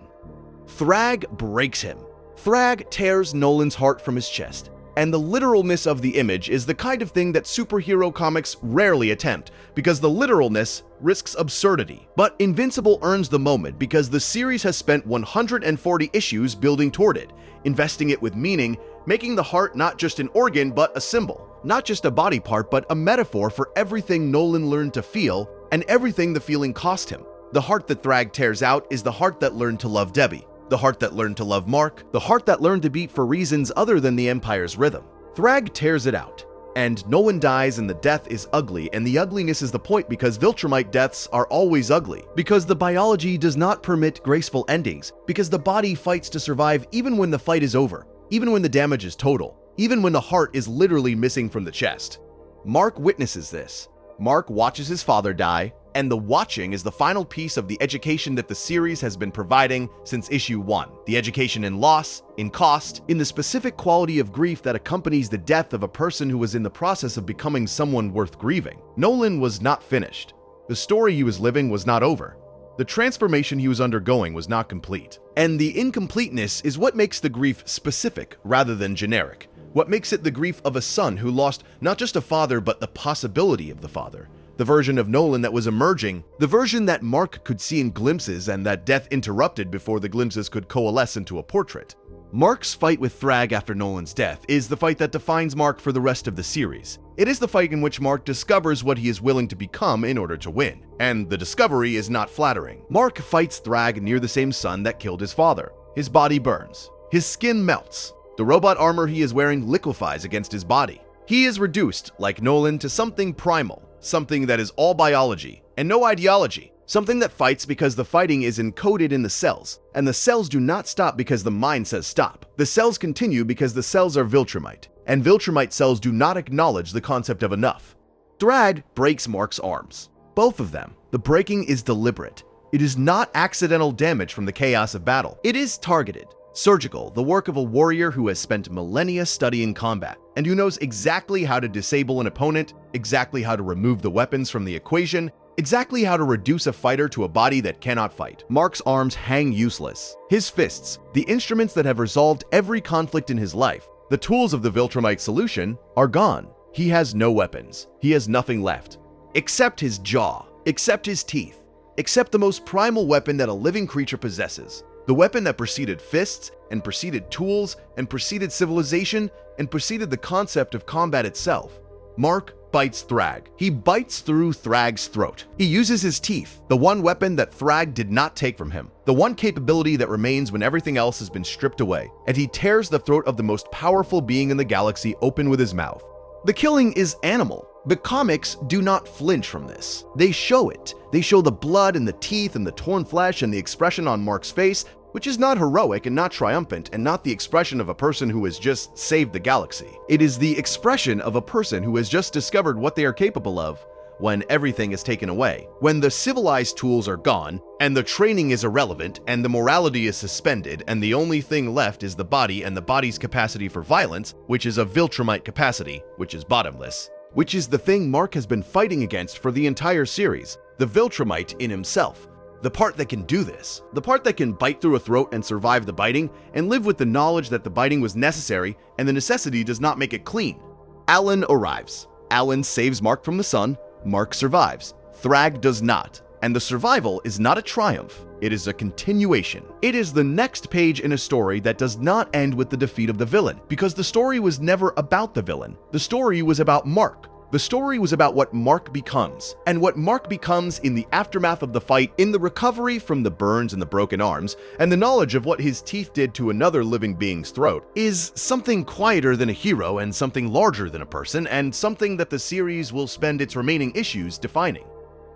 Thrag breaks him. Thrag tears Nolan's heart from his chest. And the literalness of the image is the kind of thing that superhero comics rarely attempt, because the literalness risks absurdity. But Invincible earns the moment because the series has spent 140 issues building toward it, investing it with meaning, making the heart not just an organ but a symbol, not just a body part but a metaphor for everything Nolan learned to feel and everything the feeling cost him. The heart that Thrag tears out is the heart that learned to love Debbie, the heart that learned to love Mark, the heart that learned to beat for reasons other than the Empire's rhythm. Thrag tears it out, and Nolan dies and the death is ugly, and the ugliness is the point because Viltrumite deaths are always ugly, because the biology does not permit graceful endings, because the body fights to survive even when the fight is over, even when the damage is total, even when the heart is literally missing from the chest. Mark witnesses this. Mark watches his father die, and the watching is the final piece of the education that the series has been providing since issue 1. The education in loss, in cost, in the specific quality of grief that accompanies the death of a person who was in the process of becoming someone worth grieving. Nolan was not finished. The story he was living was not over. The transformation he was undergoing was not complete. And the incompleteness is what makes the grief specific rather than generic. What makes it the grief of a son who lost not just a father but the possibility of the father. The version of Nolan that was emerging, the version that Mark could see in glimpses and that death interrupted before the glimpses could coalesce into a portrait. Mark's fight with Thrag after Nolan's death is the fight that defines Mark for the rest of the series. It is the fight in which Mark discovers what he is willing to become in order to win. And the discovery is not flattering. Mark fights Thrag near the same sun that killed his father. His body burns. His skin melts. The robot armor he is wearing liquefies against his body. He is reduced, like Nolan, to something primal. Something that is all biology and no ideology, something that fights because the fighting is encoded in the cells, and the cells do not stop because the mind says stop. The cells continue because the cells are Viltrumite, and Viltrumite cells do not acknowledge the concept of enough. Thrag breaks Mark's arms. Both of them. The breaking is deliberate. It is not accidental damage from the chaos of battle. It is targeted. Surgical, the work of a warrior who has spent millennia studying combat, and who knows exactly how to disable an opponent, exactly how to remove the weapons from the equation, exactly how to reduce a fighter to a body that cannot fight. Mark's arms hang useless. His fists, the instruments that have resolved every conflict in his life, the tools of the Viltrumite solution, are gone. He has no weapons. He has nothing left. Except his jaw, except his teeth, except the most primal weapon that a living creature possesses. The weapon that preceded fists, and preceded tools, and preceded civilization, and preceded the concept of combat itself. Mark bites Thrag. He bites through Thrag's throat. He uses his teeth, the one weapon that Thrag did not take from him, the one capability that remains when everything else has been stripped away, and he tears the throat of the most powerful being in the galaxy open with his mouth. The killing is animal. The comics do not flinch from this. They show it. They show the blood and the teeth and the torn flesh and the expression on Mark's face, which is not heroic and not triumphant and not the expression of a person who has just saved the galaxy. It is the expression of a person who has just discovered what they are capable of, when everything is taken away. When the civilized tools are gone, and the training is irrelevant, and the morality is suspended, and the only thing left is the body and the body's capacity for violence, which is a Viltrumite capacity, which is bottomless. Which is the thing Mark has been fighting against for the entire series, the Viltrumite in himself. The part that can do this. The part that can bite through a throat and survive the biting, and live with the knowledge that the biting was necessary, and the necessity does not make it clean. Alan arrives. Alan saves Mark from the sun. Mark survives. Thrag does not. And the survival is not a triumph. It is a continuation. It is the next page in a story that does not end with the defeat of the villain, because the story was never about the villain. The story was about Mark. The story was about what Mark becomes, and what Mark becomes in the aftermath of the fight, in the recovery from the burns and the broken arms, and the knowledge of what his teeth did to another living being's throat, is something quieter than a hero and something larger than a person, and something that the series will spend its remaining issues defining.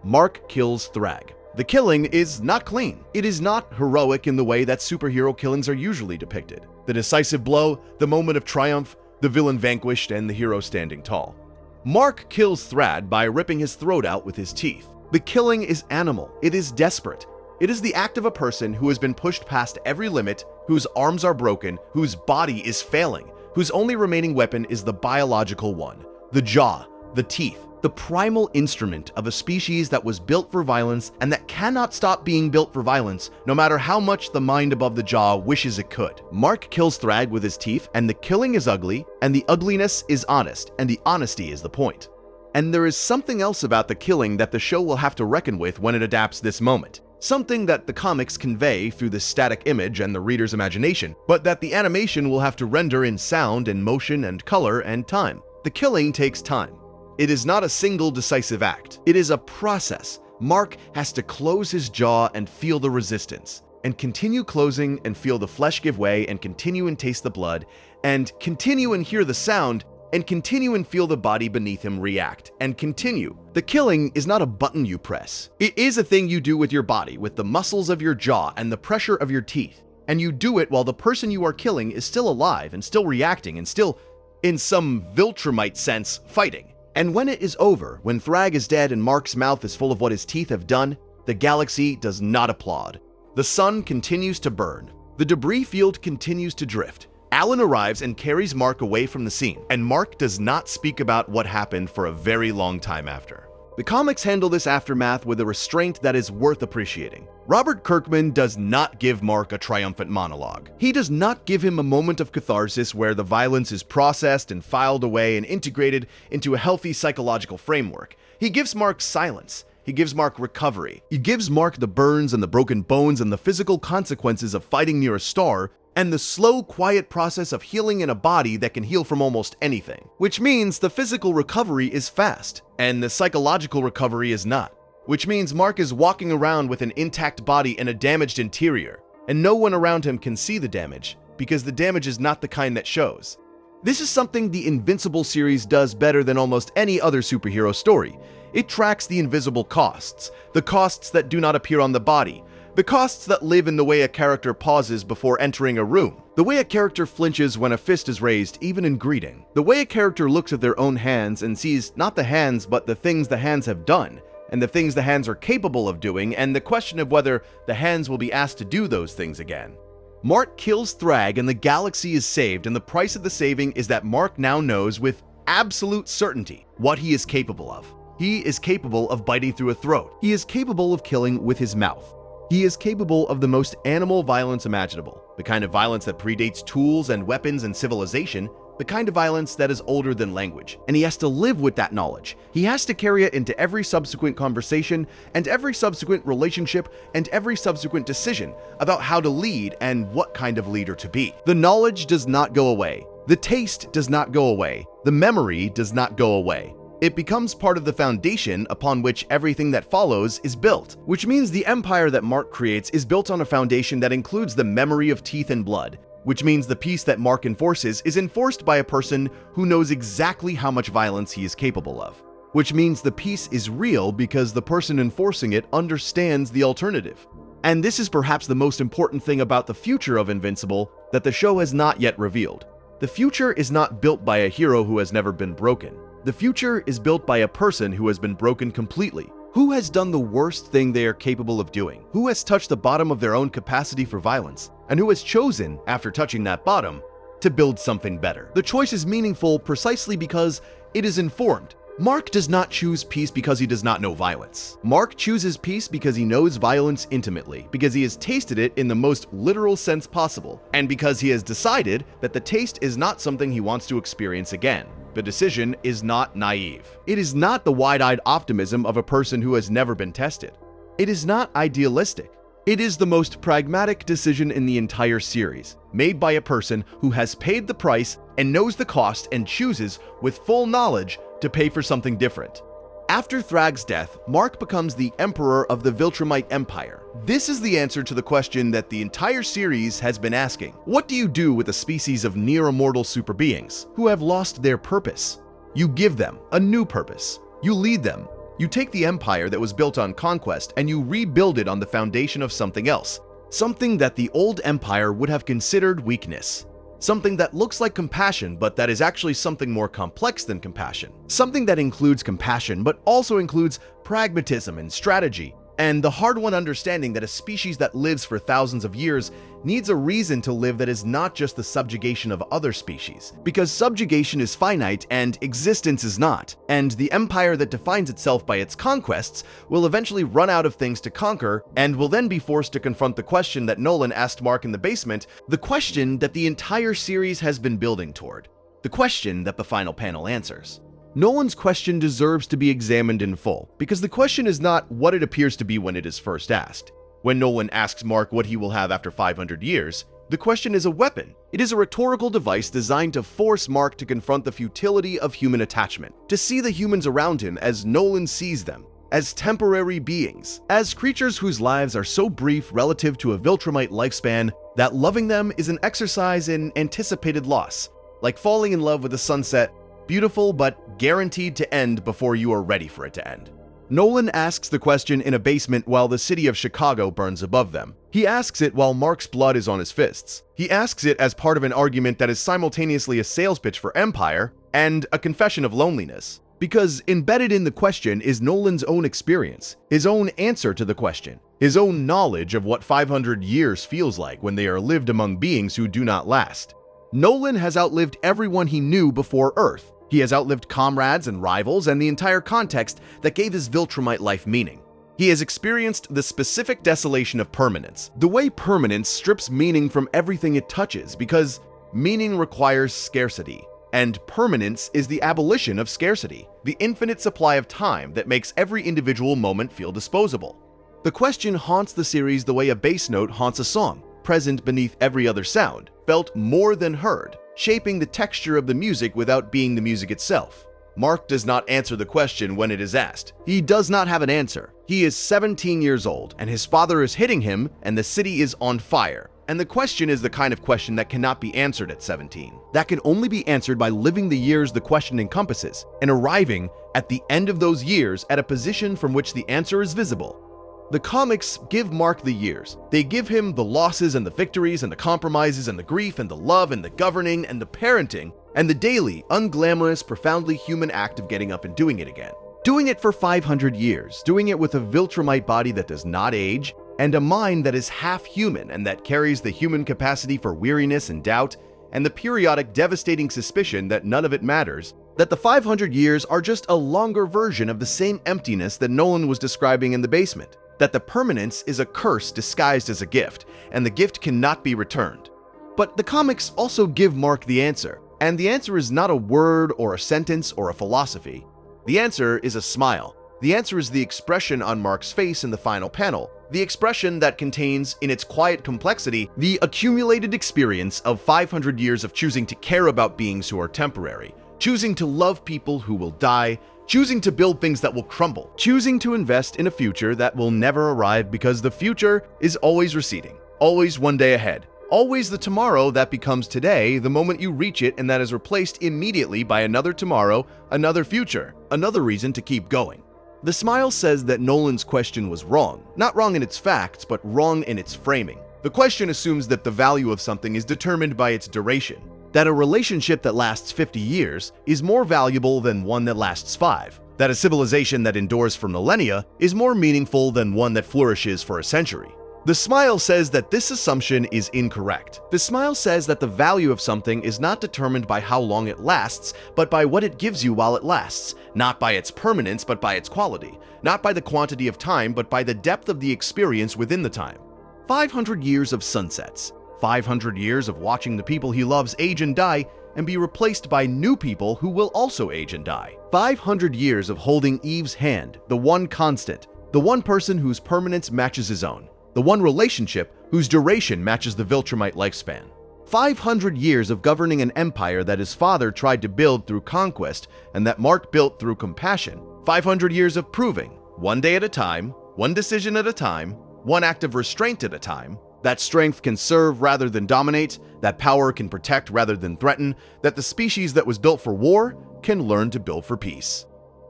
Mark kills Thrag. The killing is not clean. It is not heroic in the way that superhero killings are usually depicted. The decisive blow, the moment of triumph, the villain vanquished, and the hero standing tall. Mark kills Thrag by ripping his throat out with his teeth. The killing is animal. It is desperate. It is the act of a person who has been pushed past every limit, whose arms are broken, whose body is failing, whose only remaining weapon is the biological one, the jaw, the teeth, the primal instrument of a species that was built for violence and that cannot stop being built for violence, no matter how much the mind above the jaw wishes it could. Mark kills Thrag with his teeth, and the killing is ugly, and the ugliness is honest, and the honesty is the point. And there is something else about the killing that the show will have to reckon with when it adapts this moment. Something that the comics convey through the static image and the reader's imagination, but that the animation will have to render in sound and motion and color and time. The killing takes time. It is not a single decisive act. It is a process. Mark has to close his jaw and feel the resistance, and continue closing and feel the flesh give way, and continue and taste the blood, and continue and hear the sound, and continue and feel the body beneath him react, and continue. The killing is not a button you press. It is a thing you do with your body, with the muscles of your jaw and the pressure of your teeth, and you do it while the person you are killing is still alive and still reacting and still, in some Viltrumite sense, fighting. And when it is over, when Thrag is dead and Mark's mouth is full of what his teeth have done, the galaxy does not applaud. The sun continues to burn. The debris field continues to drift. Alan arrives and carries Mark away from the scene, and Mark does not speak about what happened for a very long time after. The comics handle this aftermath with a restraint that is worth appreciating. Robert Kirkman does not give Mark a triumphant monologue. He does not give him a moment of catharsis where the violence is processed and filed away and integrated into a healthy psychological framework. He gives Mark silence. He gives Mark recovery. He gives Mark the burns and the broken bones and the physical consequences of fighting near a star, and the slow, quiet process of healing in a body that can heal from almost anything. Which means the physical recovery is fast, and the psychological recovery is not. Which means Mark is walking around with an intact body and a damaged interior, and no one around him can see the damage, because the damage is not the kind that shows. This is something the Invincible series does better than almost any other superhero story. It tracks the invisible costs, the costs that do not appear on the body, the costs that live in the way a character pauses before entering a room, the way a character flinches when a fist is raised, even in greeting, the way a character looks at their own hands and sees not the hands but the things the hands have done, and the things the hands are capable of doing, and the question of whether the hands will be asked to do those things again. Mark kills Thrag and the galaxy is saved, and the price of the saving is that Mark now knows with absolute certainty what he is capable of. He is capable of biting through a throat. He is capable of killing with his mouth. He is capable of the most animal violence imaginable, the kind of violence that predates tools and weapons and civilization, the kind of violence that is older than language. And he has to live with that knowledge. He has to carry it into every subsequent conversation and every subsequent relationship and every subsequent decision about how to lead and what kind of leader to be. The knowledge does not go away. The taste does not go away. The memory does not go away. It becomes part of the foundation upon which everything that follows is built, which means the empire that Mark creates is built on a foundation that includes the memory of teeth and blood, which means the peace that Mark enforces is enforced by a person who knows exactly how much violence he is capable of, which means the peace is real because the person enforcing it understands the alternative. And this is perhaps the most important thing about the future of Invincible that the show has not yet revealed. The future is not built by a hero who has never been broken. The future is built by a person who has been broken completely, who has done the worst thing they are capable of doing, who has touched the bottom of their own capacity for violence, and who has chosen, after touching that bottom, to build something better. The choice is meaningful precisely because it is informed. Mark does not choose peace because he does not know violence. Mark chooses peace because he knows violence intimately, because he has tasted it in the most literal sense possible, and because he has decided that the taste is not something he wants to experience again. The decision is not naive. It is not the wide-eyed optimism of a person who has never been tested. It is not idealistic. It is the most pragmatic decision in the entire series, made by a person who has paid the price and knows the cost and chooses, with full knowledge, to pay for something different. After Thrag's death, Mark becomes the emperor of the Viltrumite Empire. This is the answer to the question that the entire series has been asking. What do you do with a species of near-immortal super beings who have lost their purpose? You give them a new purpose. You lead them. You take the empire that was built on conquest and you rebuild it on the foundation of something else. Something that the old empire would have considered weakness. Something that looks like compassion, but that is actually something more complex than compassion. Something that includes compassion, but also includes pragmatism and strategy, and the hard-won understanding that a species that lives for thousands of years needs a reason to live that is not just the subjugation of other species, because subjugation is finite and existence is not, and the empire that defines itself by its conquests will eventually run out of things to conquer and will then be forced to confront the question that Nolan asked Mark in the basement, the question that the entire series has been building toward, the question that the final panel answers. Nolan's question deserves to be examined in full, because the question is not what it appears to be when it is first asked. When Nolan asks Mark what he will have after 500 years, the question is a weapon. It is a rhetorical device designed to force Mark to confront the futility of human attachment, to see the humans around him as Nolan sees them, as temporary beings, as creatures whose lives are so brief relative to a Viltrumite lifespan that loving them is an exercise in anticipated loss, like falling in love with the sunset, beautiful but guaranteed to end before you are ready for it to end. Nolan asks the question in a basement while the city of Chicago burns above them. He asks it while Mark's blood is on his fists. He asks it as part of an argument that is simultaneously a sales pitch for Empire and a confession of loneliness. Because embedded in the question is Nolan's own experience, his own answer to the question, his own knowledge of what 500 years feels like when they are lived among beings who do not last. Nolan has outlived everyone he knew before Earth. He has outlived comrades and rivals and the entire context that gave his Viltrumite life meaning. He has experienced the specific desolation of permanence, the way permanence strips meaning from everything it touches, because meaning requires scarcity, and permanence is the abolition of scarcity, the infinite supply of time that makes every individual moment feel disposable. The question haunts the series the way a bass note haunts a song, present beneath every other sound, felt more than heard, shaping the texture of the music without being the music itself. Mark does not answer the question when it is asked. He does not have an answer. He is 17 years old, and his father is hitting him, and the city is on fire. And the question is the kind of question that cannot be answered at 17. That can only be answered by living the years the question encompasses, and arriving at the end of those years at a position from which the answer is visible. The comics give Mark the years. They give him the losses and the victories and the compromises and the grief and the love and the governing and the parenting and the daily, unglamorous, profoundly human act of getting up and doing it again. Doing it for 500 years, doing it with a Viltrumite body that does not age, and a mind that is half human and that carries the human capacity for weariness and doubt, and the periodic devastating suspicion that none of it matters, that the 500 years are just a longer version of the same emptiness that Nolan was describing in the basement. That the permanence is a curse disguised as a gift, and the gift cannot be returned. But the comics also give Mark the answer, and the answer is not a word or a sentence or a philosophy. The answer is a smile. The answer is the expression on Mark's face in the final panel, the expression that contains, in its quiet complexity, the accumulated experience of 500 years of choosing to care about beings who are temporary, choosing to love people who will die, choosing to build things that will crumble, choosing to invest in a future that will never arrive because the future is always receding, always one day ahead, always the tomorrow that becomes today the moment you reach it, and that is replaced immediately by another tomorrow, another future, another reason to keep going. The smile says that Nolan's question was wrong, not wrong in its facts, but wrong in its framing. The question assumes that the value of something is determined by its duration, That a relationship that lasts 50 years is more valuable than one that lasts 5. That a civilization that endures for millennia is more meaningful than one that flourishes for a century. The smile says that this assumption is incorrect. The smile says that the value of something is not determined by how long it lasts, but by what it gives you while it lasts, not by its permanence, but by its quality, not by the quantity of time, but by the depth of the experience within the time. 500 years of sunsets, 500 years of watching the people he loves age and die and be replaced by new people who will also age and die. 500 years of holding Eve's hand, the one constant, the one person whose permanence matches his own, the one relationship whose duration matches the Viltrumite lifespan. 500 years of governing an empire that his father tried to build through conquest and that Mark built through compassion. 500 years of proving, one day at a time, one decision at a time, one act of restraint at a time, that strength can serve rather than dominate, that power can protect rather than threaten, that the species that was built for war can learn to build for peace.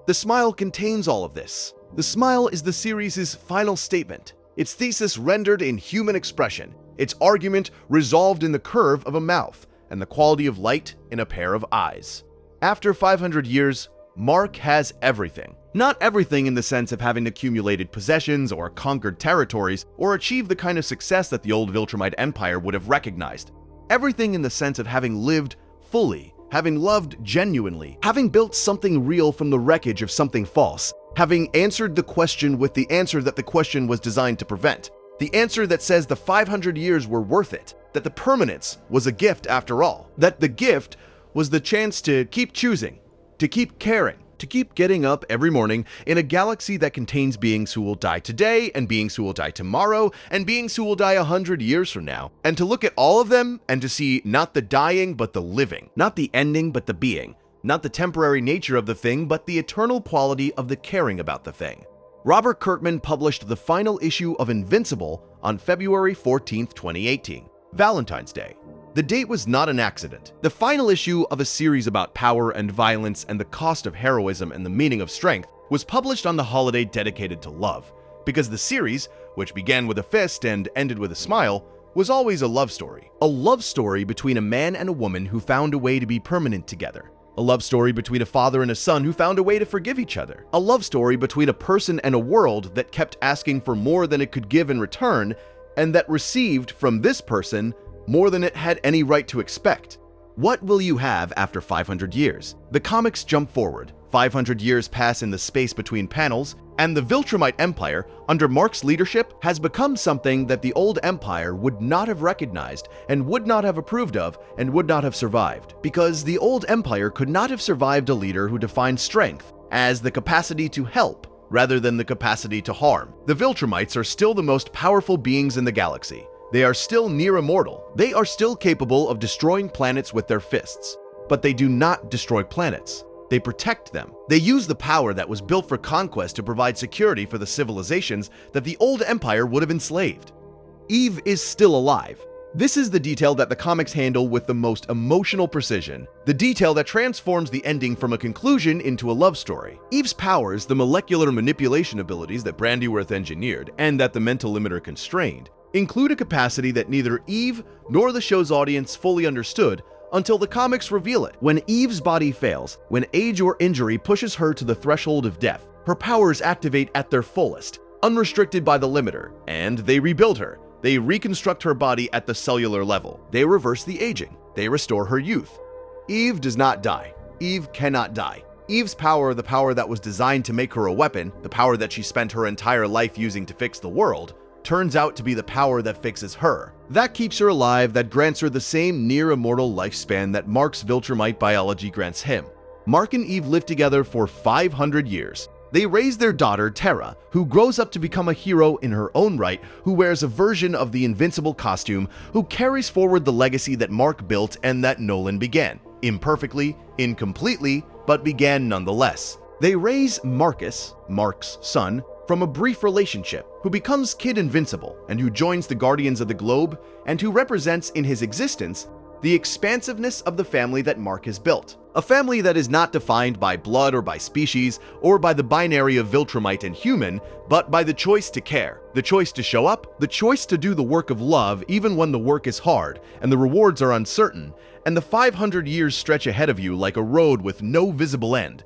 The smile contains all of this. The smile is the series' final statement, its thesis rendered in human expression, its argument resolved in the curve of a mouth, and the quality of light in a pair of eyes. After 500 years, Mark has everything. Not everything in the sense of having accumulated possessions or conquered territories or achieved the kind of success that the old Viltrumite Empire would have recognized. Everything in the sense of having lived fully, having loved genuinely, having built something real from the wreckage of something false, having answered the question with the answer that the question was designed to prevent. The answer that says the 500 years were worth it, that the permanence was a gift after all, that the gift was the chance to keep choosing, to keep caring, to keep getting up every morning in a galaxy that contains beings who will die today, and beings who will die tomorrow, and beings who will die 100 years from now, and to look at all of them and to see not the dying but the living, not the ending but the being, not the temporary nature of the thing but the eternal quality of the caring about the thing. Robert Kirkman published the final issue of Invincible on February 14, 2018, Valentine's Day. The date was not an accident. The final issue of a series about power and violence and the cost of heroism and the meaning of strength was published on the holiday dedicated to love, because the series, which began with a fist and ended with a smile, was always a love story. A love story between a man and a woman who found a way to be permanent together. A love story between a father and a son who found a way to forgive each other. A love story between a person and a world that kept asking for more than it could give in return, and that received from this person more than it had any right to expect. What will you have after 500 years? The comics jump forward. 500 years pass in the space between panels, and the Viltrumite Empire, under Mark's leadership, has become something that the old empire would not have recognized and would not have approved of and would not have survived. Because the old empire could not have survived a leader who defined strength as the capacity to help rather than the capacity to harm. The Viltrumites are still the most powerful beings in the galaxy. They are still near immortal. They are still capable of destroying planets with their fists. But they do not destroy planets. They protect them. They use the power that was built for conquest to provide security for the civilizations that the old empire would have enslaved. Eve is still alive. This is the detail that the comics handle with the most emotional precision, the detail that transforms the ending from a conclusion into a love story. Eve's powers, the molecular manipulation abilities that Brandyworth engineered and that the mental limiter constrained, include a capacity that neither Eve nor the show's audience fully understood until the comics reveal it. When Eve's body fails, when age or injury pushes her to the threshold of death, her powers activate at their fullest, unrestricted by the limiter, and they rebuild her. They reconstruct her body at the cellular level. They reverse the aging. They restore her youth. Eve does not die. Eve cannot die. Eve's power, the power that was designed to make her a weapon, the power that she spent her entire life using to fix the world, turns out to be the power that fixes her. That keeps her alive, that grants her the same near-immortal lifespan that Mark's Viltrumite biology grants him. Mark and Eve live together for 500 years. They raise their daughter, Terra, who grows up to become a hero in her own right, who wears a version of the Invincible costume, who carries forward the legacy that Mark built and that Nolan began. Imperfectly, incompletely, but began nonetheless. They raise Marcus, Mark's son, from a brief relationship, who becomes Kid Invincible and who joins the Guardians of the Globe and who represents in his existence the expansiveness of the family that Mark has built. A family that is not defined by blood or by species or by the binary of Viltrumite and human, but by the choice to care, the choice to show up, the choice to do the work of love even when the work is hard and the rewards are uncertain, and the 500 years stretch ahead of you like a road with no visible end.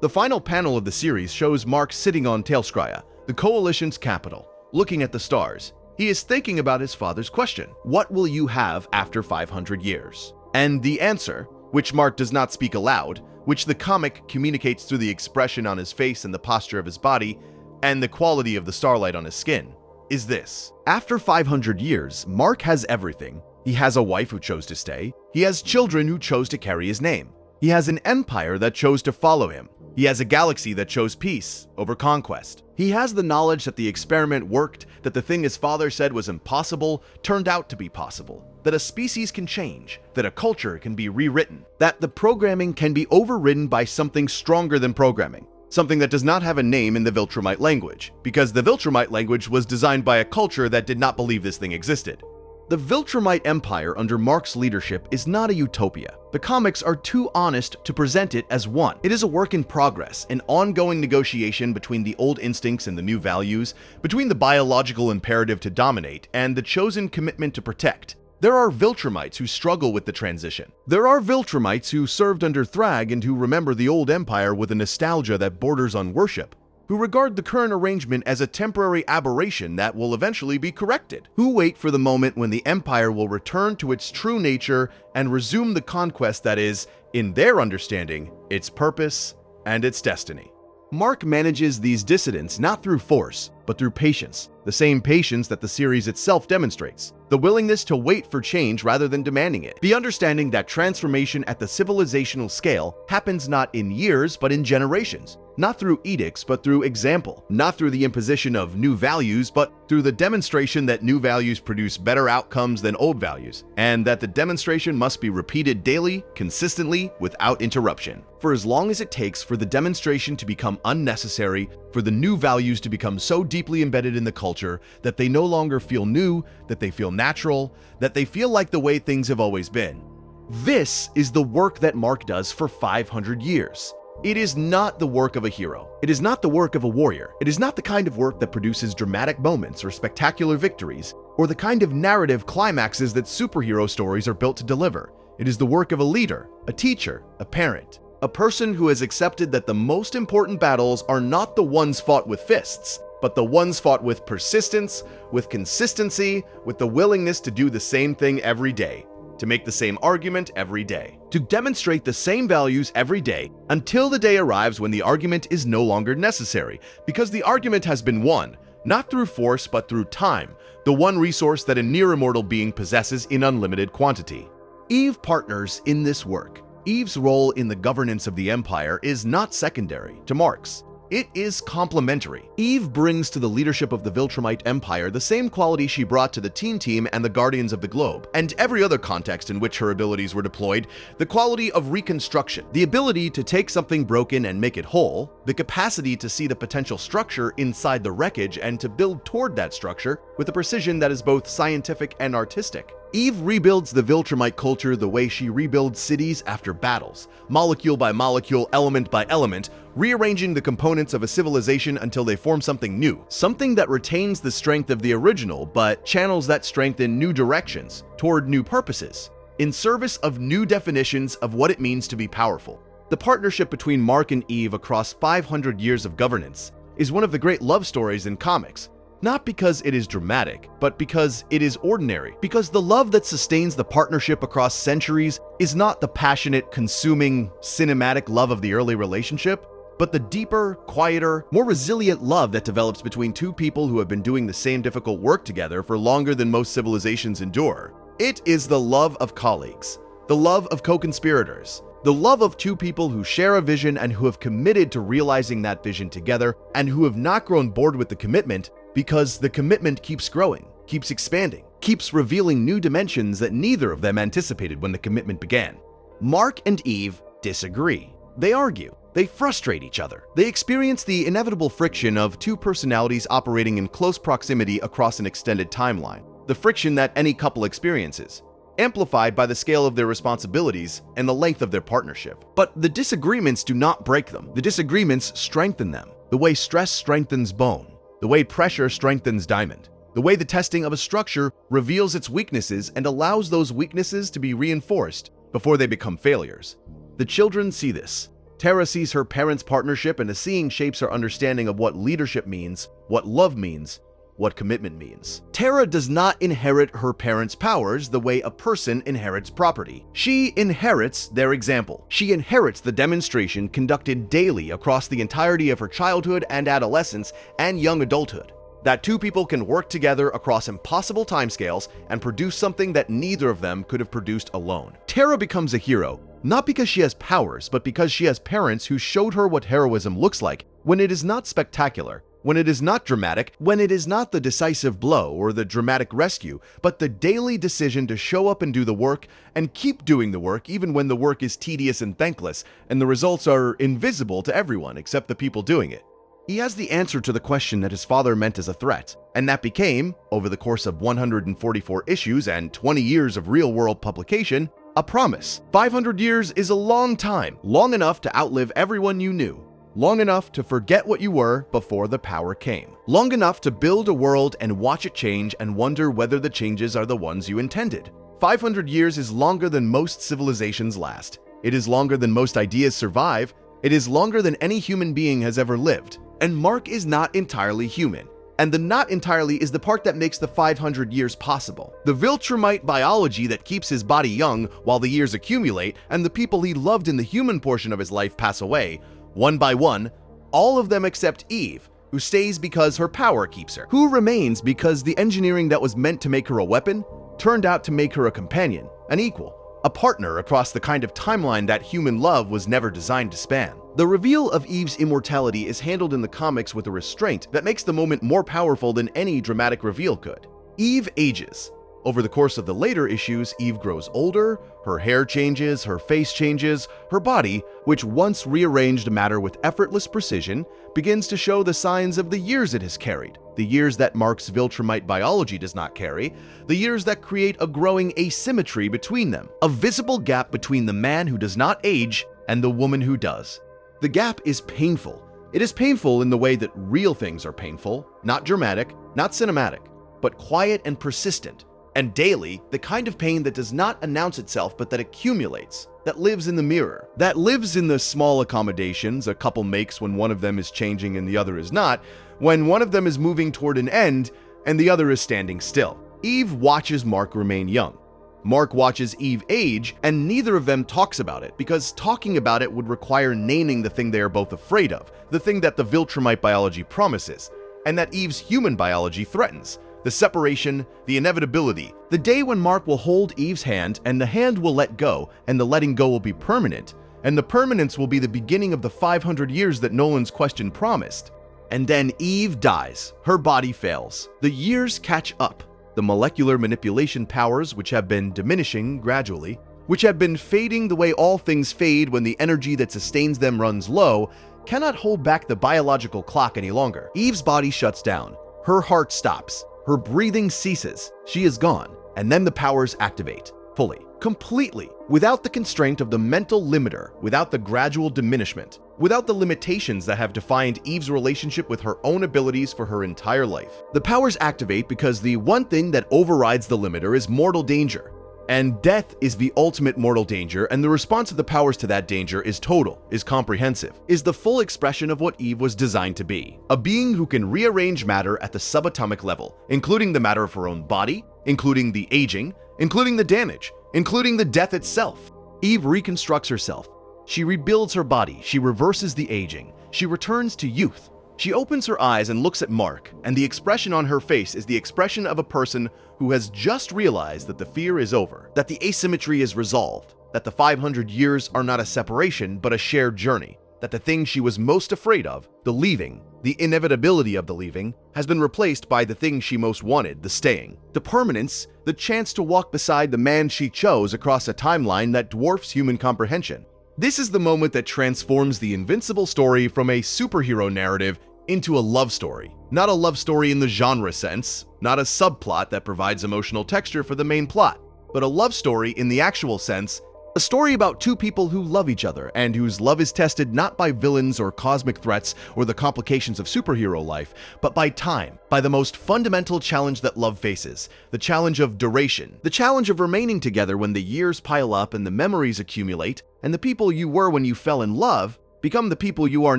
The final panel of the series shows Mark sitting on Tailskria, the Coalition's capital, looking at the stars. He is thinking about his father's question, what will you have after 500 years? And the answer, which Mark does not speak aloud, which the comic communicates through the expression on his face and the posture of his body, and the quality of the starlight on his skin, is this. After 500 years, Mark has everything. He has a wife who chose to stay. He has children who chose to carry his name. He has an empire that chose to follow him. He has a galaxy that chose peace over conquest. He has the knowledge that the experiment worked, that the thing his father said was impossible turned out to be possible, that a species can change, that a culture can be rewritten, that the programming can be overridden by something stronger than programming, something that does not have a name in the Viltrumite language, because the Viltrumite language was designed by a culture that did not believe this thing existed. The Viltrumite Empire under Mark's leadership is not a utopia. The comics are too honest to present it as one. It is a work in progress, an ongoing negotiation between the old instincts and the new values, between the biological imperative to dominate and the chosen commitment to protect. There are Viltrumites who struggle with the transition. There are Viltrumites who served under Thrag and who remember the old empire with a nostalgia that borders on worship, who regard the current arrangement as a temporary aberration that will eventually be corrected, who wait for the moment when the empire will return to its true nature and resume the conquest that is, in their understanding, its purpose and its destiny. Mark manages these dissidents not through force, but through patience, the same patience that the series itself demonstrates, the willingness to wait for change rather than demanding it, the understanding that transformation at the civilizational scale happens not in years but in generations, not through edicts but through example, not through the imposition of new values but through the demonstration that new values produce better outcomes than old values, and that the demonstration must be repeated daily, consistently, without interruption, for as long as it takes for the demonstration to become unnecessary, for the new values to become so deeply embedded in the culture that they no longer feel new, that they feel natural, that they feel like the way things have always been. This is the work that Mark does for 500 years. It is not the work of a hero. It is not the work of a warrior. It is not the kind of work that produces dramatic moments or spectacular victories, or the kind of narrative climaxes that superhero stories are built to deliver. It is the work of a leader, a teacher, a parent, a person who has accepted that the most important battles are not the ones fought with fists, but the ones fought with persistence, with consistency, with the willingness to do the same thing every day, to make the same argument every day, to demonstrate the same values every day until the day arrives when the argument is no longer necessary, because the argument has been won, not through force but through time, the one resource that a near-immortal being possesses in unlimited quantity. Eve partners in this work. Eve's role in the governance of the Empire is not secondary to Mark's. It is complementary. Eve brings to the leadership of the Viltrumite Empire the same quality she brought to the Teen Team and the Guardians of the Globe, and every other context in which her abilities were deployed, the quality of reconstruction, the ability to take something broken and make it whole, the capacity to see the potential structure inside the wreckage and to build toward that structure with a precision that is both scientific and artistic. Eve rebuilds the Viltrumite culture the way she rebuilds cities after battles, molecule by molecule, element by element, rearranging the components of a civilization until they form something new, something that retains the strength of the original but channels that strength in new directions, toward new purposes, in service of new definitions of what it means to be powerful. The partnership between Mark and Eve across 500 years of governance is one of the great love stories in comics. Not because it is dramatic, but because it is ordinary. Because the love that sustains the partnership across centuries is not the passionate, consuming, cinematic love of the early relationship, but the deeper, quieter, more resilient love that develops between two people who have been doing the same difficult work together for longer than most civilizations endure. It is the love of colleagues, the love of co-conspirators, the love of two people who share a vision and who have committed to realizing that vision together and who have not grown bored with the commitment because the commitment keeps growing, keeps expanding, keeps revealing new dimensions that neither of them anticipated when the commitment began. Mark and Eve disagree. They argue. They frustrate each other. They experience the inevitable friction of two personalities operating in close proximity across an extended timeline, the friction that any couple experiences. amplified by the scale of their responsibilities and the length of their partnership. But the disagreements do not break them. The disagreements strengthen them. The way stress strengthens bone. The way pressure strengthens diamond. The way the testing of a structure reveals its weaknesses and allows those weaknesses to be reinforced before they become failures. The children see this. Tara sees her parents' partnership, and the seeing shapes her understanding of what leadership means, what love means, what commitment means. Tara does not inherit her parents' powers the way a person inherits property. She inherits their example. She inherits the demonstration conducted daily across the entirety of her childhood and adolescence and young adulthood, that two people can work together across impossible timescales and produce something that neither of them could have produced alone. Tara becomes a hero, not because she has powers, but because she has parents who showed her what heroism looks like when it is not spectacular, when it is not dramatic, when it is not the decisive blow or the dramatic rescue, but the daily decision to show up and do the work and keep doing the work even when the work is tedious and thankless and the results are invisible to everyone except the people doing it. He has the answer to the question that his father meant as a threat, and that became, over the course of 144 issues and 20 years of real-world publication, a promise. 500 years is a long time, long enough to outlive everyone you knew, long enough to forget what you were before the power came, long enough to build a world and watch it change and wonder whether the changes are the ones you intended. 500 years is longer than most civilizations last. It is longer than most ideas survive. It is longer than any human being has ever lived. And Mark is not entirely human. And the not entirely is the part that makes the 500 years possible. The Viltrumite biology that keeps his body young while the years accumulate and the people he loved in the human portion of his life pass away, one by one, all of them except Eve, who stays because her power keeps her, who remains because the engineering that was meant to make her a weapon turned out to make her a companion, an equal, a partner across the kind of timeline that human love was never designed to span. The reveal of Eve's immortality is handled in the comics with a restraint that makes the moment more powerful than any dramatic reveal could. Eve ages. Over the course of the later issues, Eve grows older, her hair changes, her face changes, her body, which once rearranged matter with effortless precision, begins to show the signs of the years it has carried, the years that Mark's Viltrumite biology does not carry, the years that create a growing asymmetry between them, a visible gap between the man who does not age and the woman who does. The gap is painful. It is painful in the way that real things are painful, not dramatic, not cinematic, but quiet and persistent, and daily, the kind of pain that does not announce itself but that accumulates, that lives in the mirror, that lives in the small accommodations a couple makes when one of them is changing and the other is not, when one of them is moving toward an end and the other is standing still. Eve watches Mark remain young. Mark watches Eve age, and neither of them talks about it, because talking about it would require naming the thing they are both afraid of, the thing that the Viltrumite biology promises, and that Eve's human biology threatens. The separation, the inevitability, the day when Mark will hold Eve's hand and the hand will let go and the letting go will be permanent, and the permanence will be the beginning of the 500 years that Nolan's question promised. And then Eve dies. Her body fails. The years catch up. The molecular manipulation powers, which have been diminishing gradually, which have been fading the way all things fade when the energy that sustains them runs low, cannot hold back the biological clock any longer. Eve's body shuts down. Her heart stops. Her breathing ceases. She is gone. And then the powers activate. Fully. Completely. Without the constraint of the mental limiter, without the gradual diminishment, without the limitations that have defined Eve's relationship with her own abilities for her entire life. The powers activate because the one thing that overrides the limiter is mortal danger. And death is the ultimate mortal danger, and the response of the powers to that danger is total, is comprehensive, is the full expression of what Eve was designed to be. A being who can rearrange matter at the subatomic level, including the matter of her own body, including the aging, including the damage, including the death itself. Eve reconstructs herself. She rebuilds her body. She reverses the aging. She returns to youth. She opens her eyes and looks at Mark, and the expression on her face is the expression of a person who has just realized that the fear is over, that the asymmetry is resolved, that the 500 years are not a separation but a shared journey, that the thing she was most afraid of, the leaving, the inevitability of the leaving, has been replaced by the thing she most wanted, the staying, the permanence, the chance to walk beside the man she chose across a timeline that dwarfs human comprehension. This is the moment that transforms the Invincible story from a superhero narrative into a love story. Not a love story in the genre sense, not a subplot that provides emotional texture for the main plot. but a love story in the actual sense, a story about two people who love each other and whose love is tested not by villains or cosmic threats or the complications of superhero life, but by time, by the most fundamental challenge that love faces, the challenge of duration, the challenge of remaining together when the years pile up and the memories accumulate, and the people you were when you fell in love become the people you are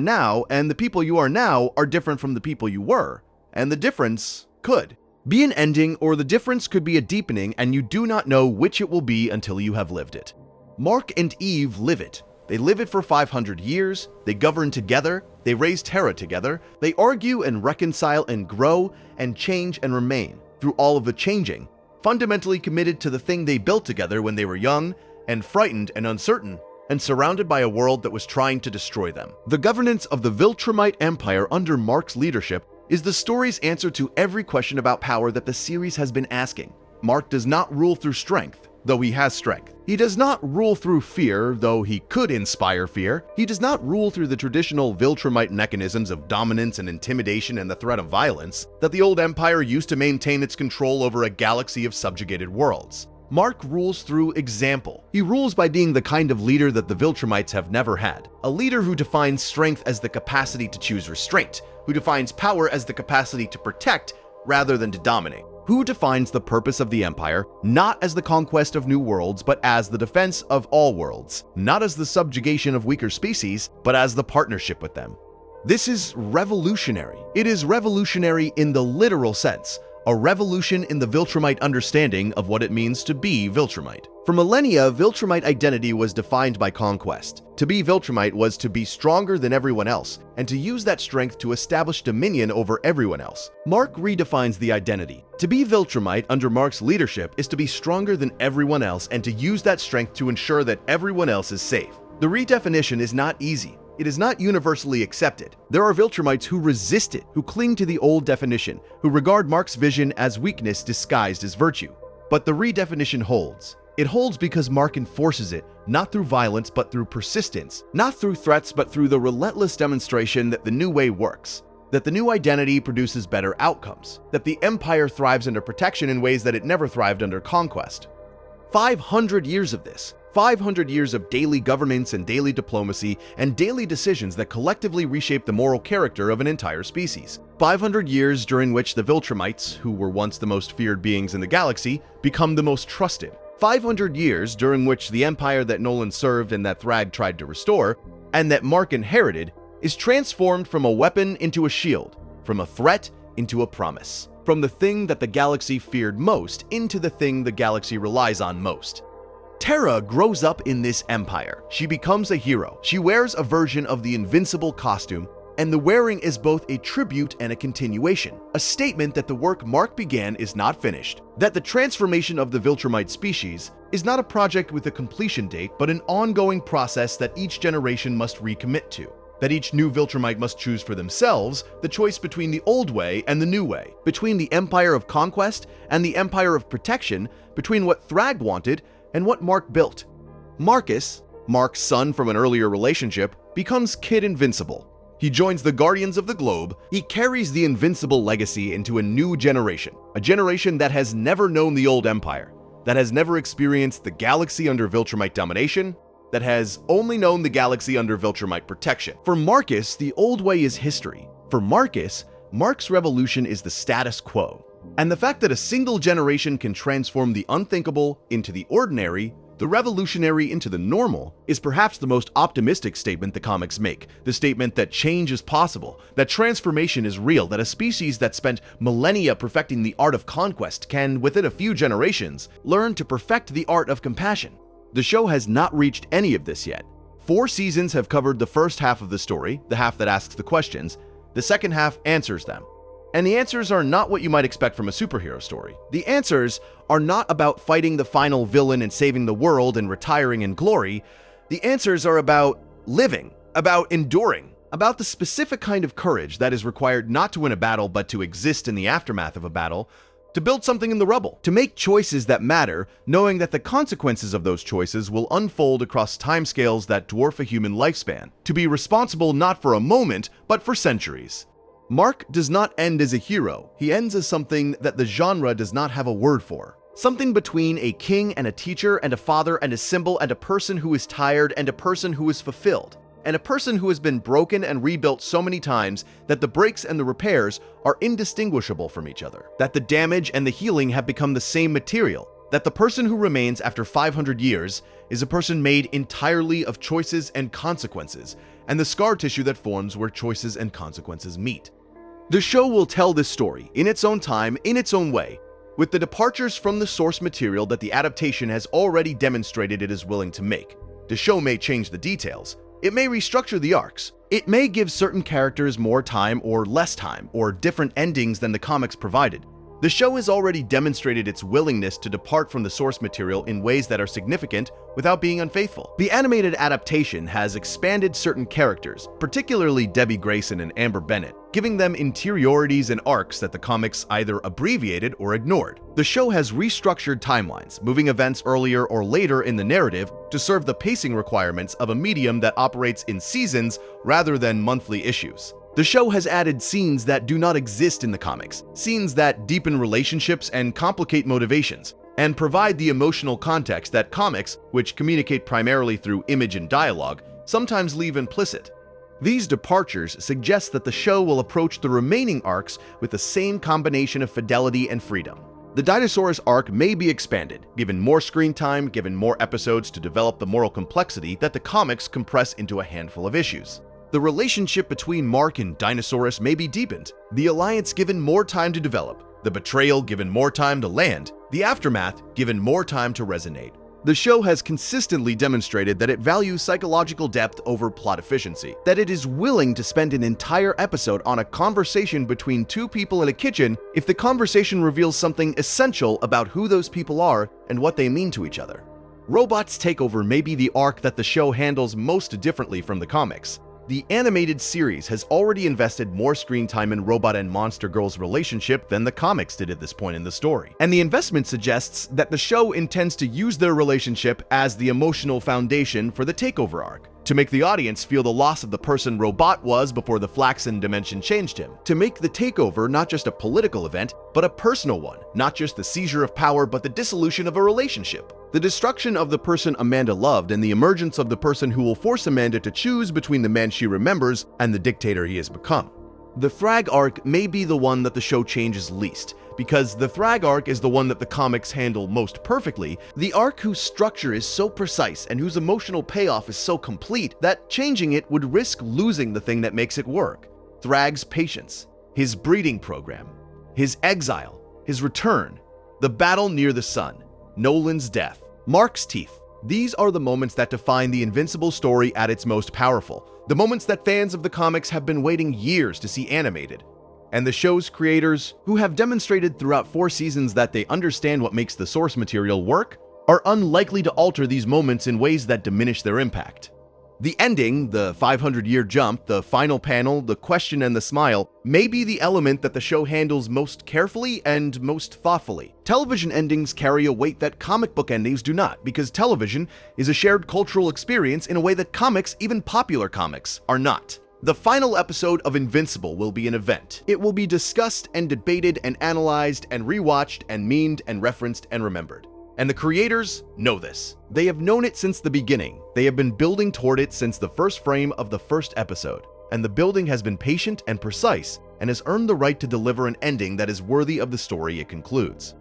now, and the people you are now are different from the people you were, and the difference could be an ending, or the difference could be a deepening, and you do not know which it will be until you have lived it. Mark and Eve live it. They live it for 500 years, they govern together, they raise Terra together, they argue and reconcile and grow and change and remain through all of the changing, fundamentally committed to the thing they built together when they were young and frightened and uncertain, and surrounded by a world that was trying to destroy them. The governance of the Viltrumite Empire under Mark's leadership is the story's answer to every question about power that the series has been asking. Mark does not rule through strength, though he has strength. He does not rule through fear, though he could inspire fear. He does not rule through the traditional Viltrumite mechanisms of dominance and intimidation and the threat of violence that the old empire used to maintain its control over a galaxy of subjugated worlds. Mark rules through example. He rules by being the kind of leader that the Viltrumites have never had. A leader who defines strength as the capacity to choose restraint, who defines power as the capacity to protect rather than to dominate. Who defines the purpose of the Empire not as the conquest of new worlds, but as the defense of all worlds, not as the subjugation of weaker species, but as the partnership with them. This is revolutionary. It is revolutionary in the literal sense, a revolution in the Viltrumite understanding of what it means to be Viltrumite. For millennia, Viltrumite identity was defined by conquest. To be Viltrumite was to be stronger than everyone else, and to use that strength to establish dominion over everyone else. Mark redefines the identity. To be Viltrumite under Mark's leadership is to be stronger than everyone else and to use that strength to ensure that everyone else is safe. The redefinition is not easy. It is not universally accepted. There are Viltrumites who resist it, who cling to the old definition, who regard Mark's vision as weakness disguised as virtue. But the redefinition holds. It holds because Mark enforces it, not through violence but through persistence, not through threats but through the relentless demonstration that the new way works, that the new identity produces better outcomes, that the Empire thrives under protection in ways that it never thrived under conquest. 500 years of this. 500 years of daily governance and daily diplomacy and daily decisions that collectively reshape the moral character of an entire species. 500 years during which the Viltrumites, who were once the most feared beings in the galaxy, become the most trusted. 500 years during which the empire that Nolan served and that Thrag tried to restore, and that Mark inherited, is transformed from a weapon into a shield, from a threat into a promise, from the thing that the galaxy feared most into the thing the galaxy relies on most. Terra grows up in this empire. She becomes a hero. She wears a version of the Invincible costume, and the wearing is both a tribute and a continuation, a statement that the work Mark began is not finished, that the transformation of the Viltrumite species is not a project with a completion date, but an ongoing process that each generation must recommit to, that each new Viltrumite must choose for themselves the choice between the old way and the new way, between the empire of conquest and the empire of protection, between what Thrag wanted and what Mark built. Marcus, Mark's son from an earlier relationship, becomes Kid Invincible. He joins the Guardians of the Globe. He carries the Invincible legacy into a new generation, a generation that has never known the old empire, that has never experienced the galaxy under Viltrumite domination, that has only known the galaxy under Viltrumite protection. For Marcus, the old way is history. For Marcus, Mark's revolution is the status quo. And the fact that a single generation can transform the unthinkable into the ordinary, the revolutionary into the normal, is perhaps the most optimistic statement the comics make. The statement that change is possible, that transformation is real, that a species that spent millennia perfecting the art of conquest can, within a few generations, learn to perfect the art of compassion. The show has not reached any of this yet. 4 seasons have covered the first half of the story, the half that asks the questions. The second half answers them. And the answers are not what you might expect from a superhero story. The answers are not about fighting the final villain and saving the world and retiring in glory. The answers are about living, about enduring, about the specific kind of courage that is required not to win a battle but to exist in the aftermath of a battle, to build something in the rubble, to make choices that matter, knowing that the consequences of those choices will unfold across timescales that dwarf a human lifespan, to be responsible not for a moment but for centuries. Mark does not end as a hero. He ends as something that the genre does not have a word for. Something between a king and a teacher and a father and a symbol and a person who is tired and a person who is fulfilled, and a person who has been broken and rebuilt so many times that the breaks and the repairs are indistinguishable from each other, that the damage and the healing have become the same material, that the person who remains after 500 years is a person made entirely of choices and consequences, and the scar tissue that forms where choices and consequences meet. The show will tell this story in its own time, in its own way, with the departures from the source material that the adaptation has already demonstrated it is willing to make. The show may change the details, it may restructure the arcs, it may give certain characters more time or less time, or different endings than the comics provided. The show has already demonstrated its willingness to depart from the source material in ways that are significant without being unfaithful. The animated adaptation has expanded certain characters, particularly Debbie Grayson and Amber Bennett, giving them interiorities and arcs that the comics either abbreviated or ignored. The show has restructured timelines, moving events earlier or later in the narrative to serve the pacing requirements of a medium that operates in seasons rather than monthly issues. The show has added scenes that do not exist in the comics, scenes that deepen relationships and complicate motivations, and provide the emotional context that comics, which communicate primarily through image and dialogue, sometimes leave implicit. These departures suggest that the show will approach the remaining arcs with the same combination of fidelity and freedom. The Dinosaurus arc may be expanded, given more screen time, given more episodes to develop the moral complexity that the comics compress into a handful of issues. The relationship between Mark and Dinosaurus may be deepened, the alliance given more time to develop, the betrayal given more time to land, the aftermath given more time to resonate. The show has consistently demonstrated that it values psychological depth over plot efficiency, that it is willing to spend an entire episode on a conversation between two people in a kitchen if the conversation reveals something essential about who those people are and what they mean to each other. Robots Takeover may be the arc that the show handles most differently from the comics. The animated series has already invested more screen time in Robot and Monster Girl's relationship than the comics did at this point in the story. And the investment suggests that the show intends to use their relationship as the emotional foundation for the Takeover arc, to make the audience feel the loss of the person Robot was before the Flaxen dimension changed him, to make the Takeover not just a political event, but a personal one, not just the seizure of power, but the dissolution of a relationship. The destruction of the person Amanda loved and the emergence of the person who will force Amanda to choose between the man she remembers and the dictator he has become. The Thrag arc may be the one that the show changes least, because the Thrag arc is the one that the comics handle most perfectly, the arc whose structure is so precise and whose emotional payoff is so complete that changing it would risk losing the thing that makes it work. Thrag's patience, his breeding program, his exile, his return, the battle near the sun, Nolan's death, Mark's teeth. These are the moments that define the Invincible story at its most powerful, the moments that fans of the comics have been waiting years to see animated. And the show's creators, who have demonstrated throughout 4 seasons that they understand what makes the source material work, are unlikely to alter these moments in ways that diminish their impact. The ending, the 500-year jump, the final panel, the question and the smile, may be the element that the show handles most carefully and most thoughtfully. Television endings carry a weight that comic book endings do not, because television is a shared cultural experience in a way that comics, even popular comics, are not. The final episode of Invincible will be an event. It will be discussed and debated and analyzed and rewatched and memed and referenced and remembered. And the creators know this. They have known it since the beginning. They have been building toward it since the first frame of the first episode. And the building has been patient and precise and has earned the right to deliver an ending that is worthy of the story it concludes.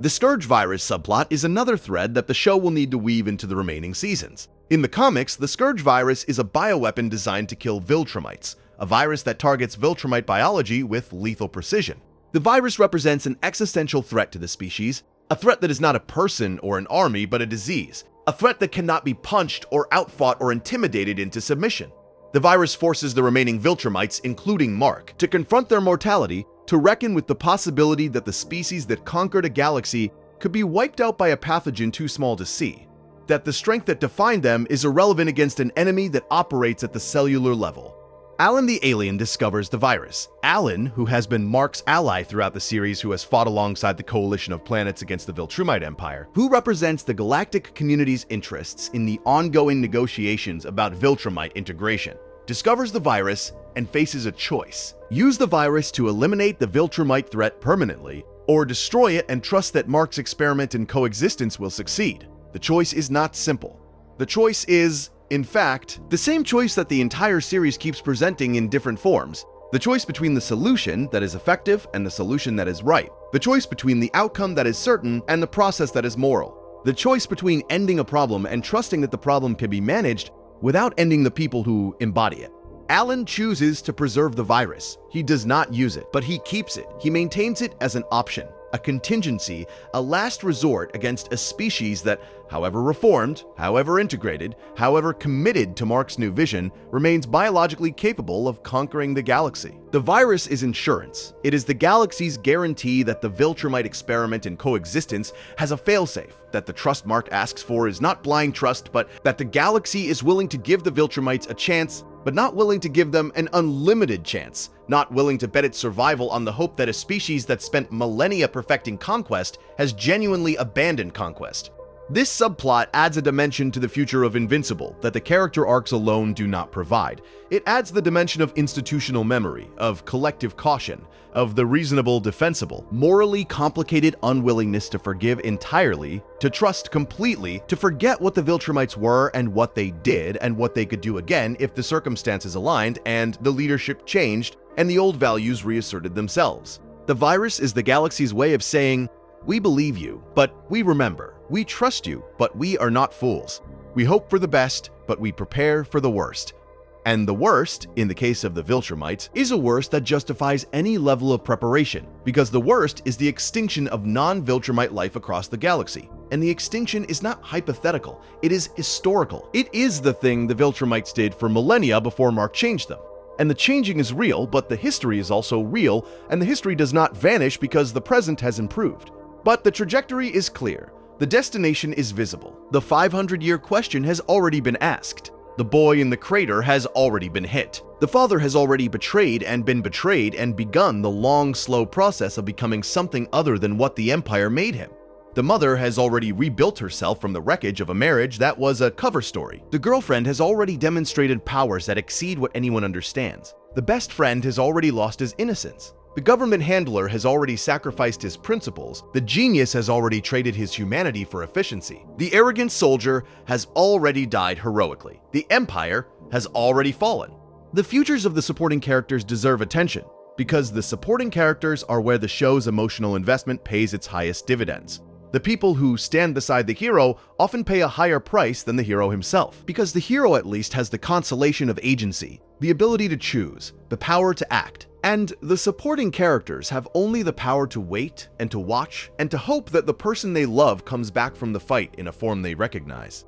The Scourge virus subplot is another thread that the show will need to weave into the remaining seasons. In the comics, the Scourge virus is a bioweapon designed to kill Viltrumites, a virus that targets Viltrumite biology with lethal precision. The virus represents an existential threat to the species, a threat that is not a person or an army, but a disease, a threat that cannot be punched or outfought or intimidated into submission. The virus forces the remaining Viltrumites, including Mark, to confront their mortality, to reckon with the possibility that the species that conquered a galaxy could be wiped out by a pathogen too small to see, that the strength that defined them is irrelevant against an enemy that operates at the cellular level. Alan the alien discovers the virus. Alan, who has been Mark's ally throughout the series, who has fought alongside the coalition of planets against the Viltrumite Empire, who represents the galactic community's interests in the ongoing negotiations about Viltrumite integration, discovers the virus and faces a choice. Use the virus to eliminate the Viltrumite threat permanently, or destroy it and trust that Mark's experiment in coexistence will succeed. The choice is not simple. The choice is, in fact, the same choice that the entire series keeps presenting in different forms. The choice between the solution that is effective and the solution that is right. The choice between the outcome that is certain and the process that is moral. The choice between ending a problem and trusting that the problem can be managed without ending the people who embody it. Alan chooses to preserve the virus. He does not use it, but he keeps it. He maintains it as an option, a contingency, a last resort against a species that, however reformed, however integrated, however committed to Mark's new vision, remains biologically capable of conquering the galaxy. The virus is insurance. It is the galaxy's guarantee that the Viltrumite experiment in coexistence has a failsafe, that the trust Mark asks for is not blind trust, but that the galaxy is willing to give the Viltrumites a chance, but not willing to give them an unlimited chance, not willing to bet its survival on the hope that a species that spent millennia perfecting conquest has genuinely abandoned conquest. This subplot adds a dimension to the future of Invincible that the character arcs alone do not provide. It adds the dimension of institutional memory, of collective caution, of the reasonable defensible, morally complicated unwillingness to forgive entirely, to trust completely, to forget what the Viltrumites were and what they did and what they could do again if the circumstances aligned and the leadership changed and the old values reasserted themselves. The virus is the galaxy's way of saying, "We believe you, but we remember. We trust you, but we are not fools. We hope for the best, but we prepare for the worst." And the worst, in the case of the Viltrumites, is a worst that justifies any level of preparation, because the worst is the extinction of non-Viltrumite life across the galaxy. And the extinction is not hypothetical, it is historical. It is the thing the Viltrumites did for millennia before Mark changed them. And the changing is real, but the history is also real, and the history does not vanish because the present has improved. But the trajectory is clear. The destination is visible. The 500-year question has already been asked. The boy in the crater has already been hit. The father has already betrayed and been betrayed and begun the long, slow process of becoming something other than what the Empire made him. The mother has already rebuilt herself from the wreckage of a marriage that was a cover story. The girlfriend has already demonstrated powers that exceed what anyone understands. The best friend has already lost his innocence. The government handler has already sacrificed his principles. The genius has already traded his humanity for efficiency. The arrogant soldier has already died heroically. The Empire has already fallen. The futures of the supporting characters deserve attention, because the supporting characters are where the show's emotional investment pays its highest dividends. The people who stand beside the hero often pay a higher price than the hero himself, because the hero at least has the consolation of agency, the ability to choose, the power to act. And the supporting characters have only the power to wait and to watch and to hope that the person they love comes back from the fight in a form they recognize.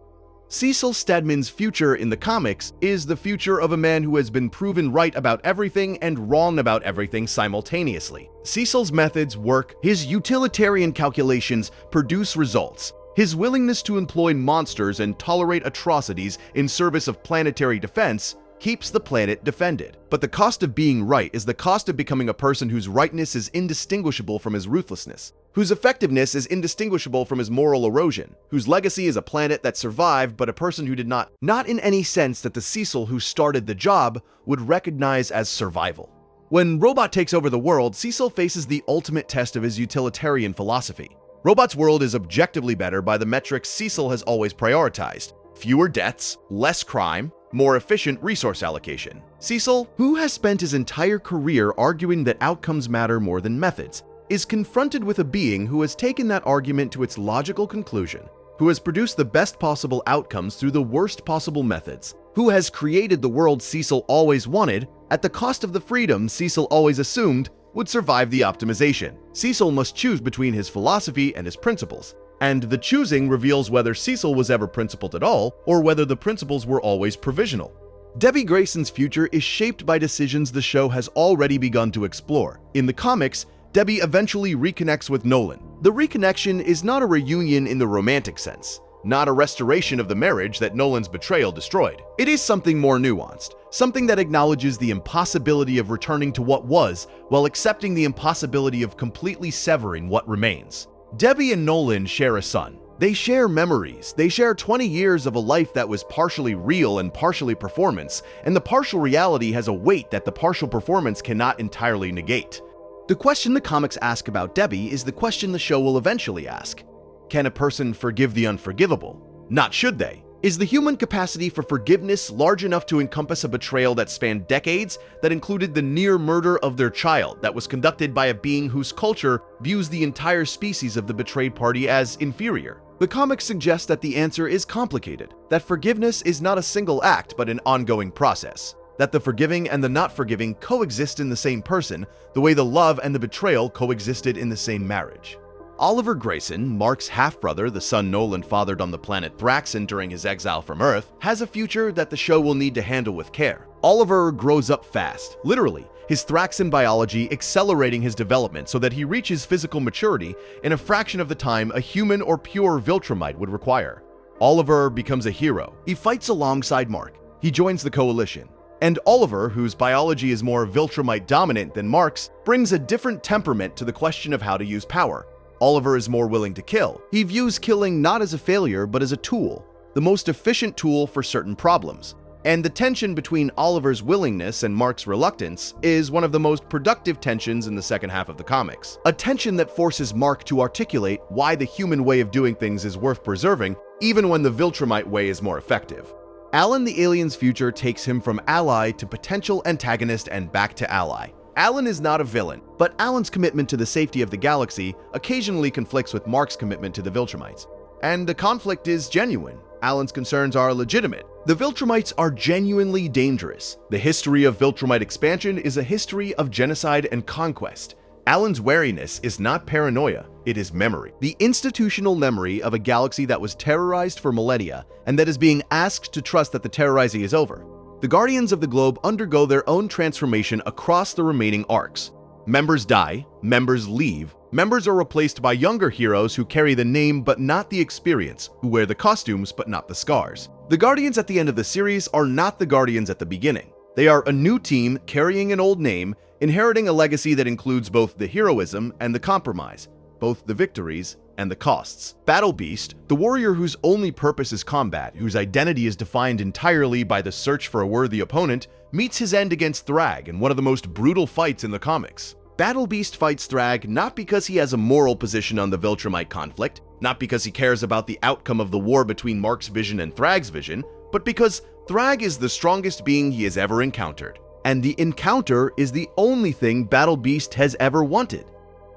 Cecil Stedman's future in the comics is the future of a man who has been proven right about everything and wrong about everything simultaneously. Cecil's methods work, his utilitarian calculations produce results. His willingness to employ monsters and tolerate atrocities in service of planetary defense keeps the planet defended. But the cost of being right is the cost of becoming a person whose rightness is indistinguishable from his ruthlessness, whose effectiveness is indistinguishable from his moral erosion, whose legacy is a planet that survived but a person who did not in any sense that the Cecil who started the job would recognize as survival. When Robot takes over the world, Cecil faces the ultimate test of his utilitarian philosophy. Robot's world is objectively better by the metrics Cecil has always prioritized: fewer deaths, less crime, more efficient resource allocation. Cecil, who has spent his entire career arguing that outcomes matter more than methods, is confronted with a being who has taken that argument to its logical conclusion, who has produced the best possible outcomes through the worst possible methods, who has created the world Cecil always wanted at the cost of the freedom Cecil always assumed would survive the optimization. Cecil must choose between his philosophy and his principles, and the choosing reveals whether Cecil was ever principled at all or whether the principles were always provisional. Debbie Grayson's future is shaped by decisions the show has already begun to explore. In the comics, Debbie eventually reconnects with Nolan. The reconnection is not a reunion in the romantic sense, not a restoration of the marriage that Nolan's betrayal destroyed. It is something more nuanced, something that acknowledges the impossibility of returning to what was while accepting the impossibility of completely severing what remains. Debbie and Nolan share a son. They share memories. They share 20 years of a life that was partially real and partially performance, and the partial reality has a weight that the partial performance cannot entirely negate. The question the comics ask about Debbie is the question the show will eventually ask. Can a person forgive the unforgivable? Not should they. Is the human capacity for forgiveness large enough to encompass a betrayal that spanned decades, that included the near murder of their child, that was conducted by a being whose culture views the entire species of the betrayed party as inferior? The comics suggest that the answer is complicated, that forgiveness is not a single act but an ongoing process, that the forgiving and the not forgiving coexist in the same person, the way the love and the betrayal coexisted in the same marriage. Oliver Grayson, Mark's half-brother, the son Nolan fathered on the planet Thraxon during his exile from Earth, has a future that the show will need to handle with care. Oliver grows up fast, literally, his Thraxon biology accelerating his development so that he reaches physical maturity in a fraction of the time a human or pure Viltrumite would require. Oliver becomes a hero. He fights alongside Mark. He joins the Coalition. And Oliver, whose biology is more Viltrumite dominant than Mark's, brings a different temperament to the question of how to use power. Oliver is more willing to kill. He views killing not as a failure, but as a tool, the most efficient tool for certain problems. And the tension between Oliver's willingness and Mark's reluctance is one of the most productive tensions in the second half of the comics. A tension that forces Mark to articulate why the human way of doing things is worth preserving, even when the Viltrumite way is more effective. Alan the alien's future takes him from ally to potential antagonist and back to ally. Alan is not a villain, but Alan's commitment to the safety of the galaxy occasionally conflicts with Mark's commitment to the Viltrumites. And the conflict is genuine. Alan's concerns are legitimate. The Viltrumites are genuinely dangerous. The history of Viltrumite expansion is a history of genocide and conquest. Alan's wariness is not paranoia, it is memory. The institutional memory of a galaxy that was terrorized for millennia and that is being asked to trust that the terrorizing is over. The Guardians of the Globe undergo their own transformation across the remaining arcs. Members die, members leave, members are replaced by younger heroes who carry the name but not the experience, who wear the costumes but not the scars. The Guardians at the end of the series are not the Guardians at the beginning. They are a new team carrying an old name, inheriting a legacy that includes both the heroism and the compromise, both the victories and the costs. Battle Beast, the warrior whose only purpose is combat, whose identity is defined entirely by the search for a worthy opponent, meets his end against Thrag in one of the most brutal fights in the comics. Battle Beast fights Thrag not because he has a moral position on the Viltrumite conflict, not because he cares about the outcome of the war between Mark's vision and Thrag's vision, but because Thrag is the strongest being he has ever encountered. And the encounter is the only thing Battle Beast has ever wanted.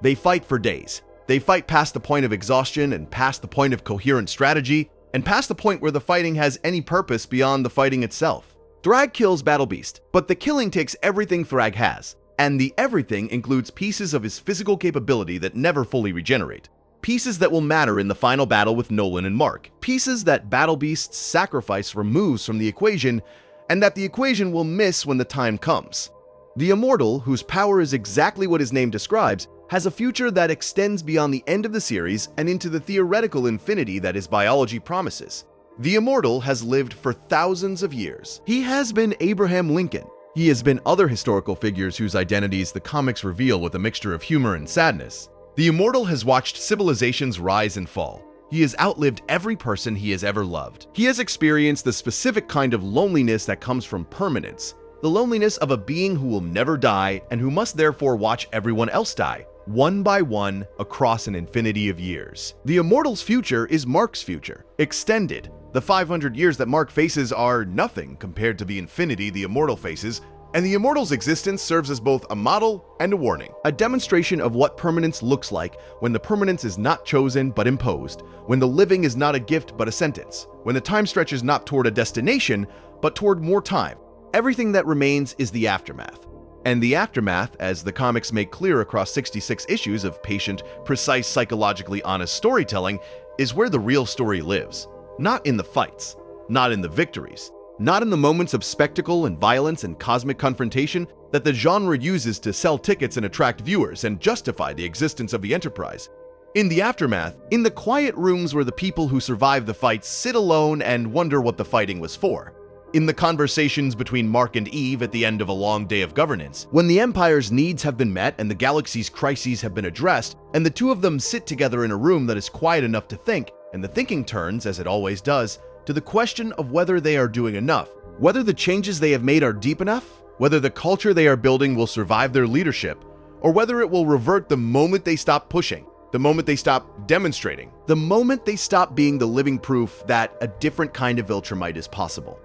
They fight for days. They fight past the point of exhaustion and past the point of coherent strategy, and past the point where the fighting has any purpose beyond the fighting itself. Thrag kills Battle Beast, but the killing takes everything Thrag has, and the everything includes pieces of his physical capability that never fully regenerate. Pieces that will matter in the final battle with Nolan and Mark. Pieces that Battle Beast's sacrifice removes from the equation, and that the equation will miss when the time comes. The Immortal, whose power is exactly what his name describes, has a future that extends beyond the end of the series and into the theoretical infinity that his biology promises. The Immortal has lived for thousands of years. He has been Abraham Lincoln. He has been other historical figures whose identities the comics reveal with a mixture of humor and sadness. The Immortal has watched civilizations rise and fall. He has outlived every person he has ever loved. He has experienced the specific kind of loneliness that comes from permanence, the loneliness of a being who will never die and who must therefore watch everyone else die, one by one, across an infinity of years. The Immortal's future is Mark's future, extended. The 500 years that Mark faces are nothing compared to the infinity the Immortal faces, and the Immortal's existence serves as both a model and a warning, a demonstration of what permanence looks like when the permanence is not chosen but imposed, when the living is not a gift but a sentence, when the time stretches not toward a destination but toward more time. Everything that remains is the aftermath. And the aftermath, as the comics make clear across 66 issues of patient, precise, psychologically honest storytelling, is where the real story lives. Not in the fights, not in the victories, not in the moments of spectacle and violence and cosmic confrontation that the genre uses to sell tickets and attract viewers and justify the existence of the Enterprise. In the aftermath, in the quiet rooms where the people who survive the fights sit alone and wonder what the fighting was for. In the conversations between Mark and Eve at the end of a long day of governance, when the Empire's needs have been met and the galaxy's crises have been addressed, and the two of them sit together in a room that is quiet enough to think, and the thinking turns, as it always does, to the question of whether they are doing enough, whether the changes they have made are deep enough, whether the culture they are building will survive their leadership, or whether it will revert the moment they stop pushing, the moment they stop demonstrating, the moment they stop being the living proof that a different kind of Viltrumite is possible.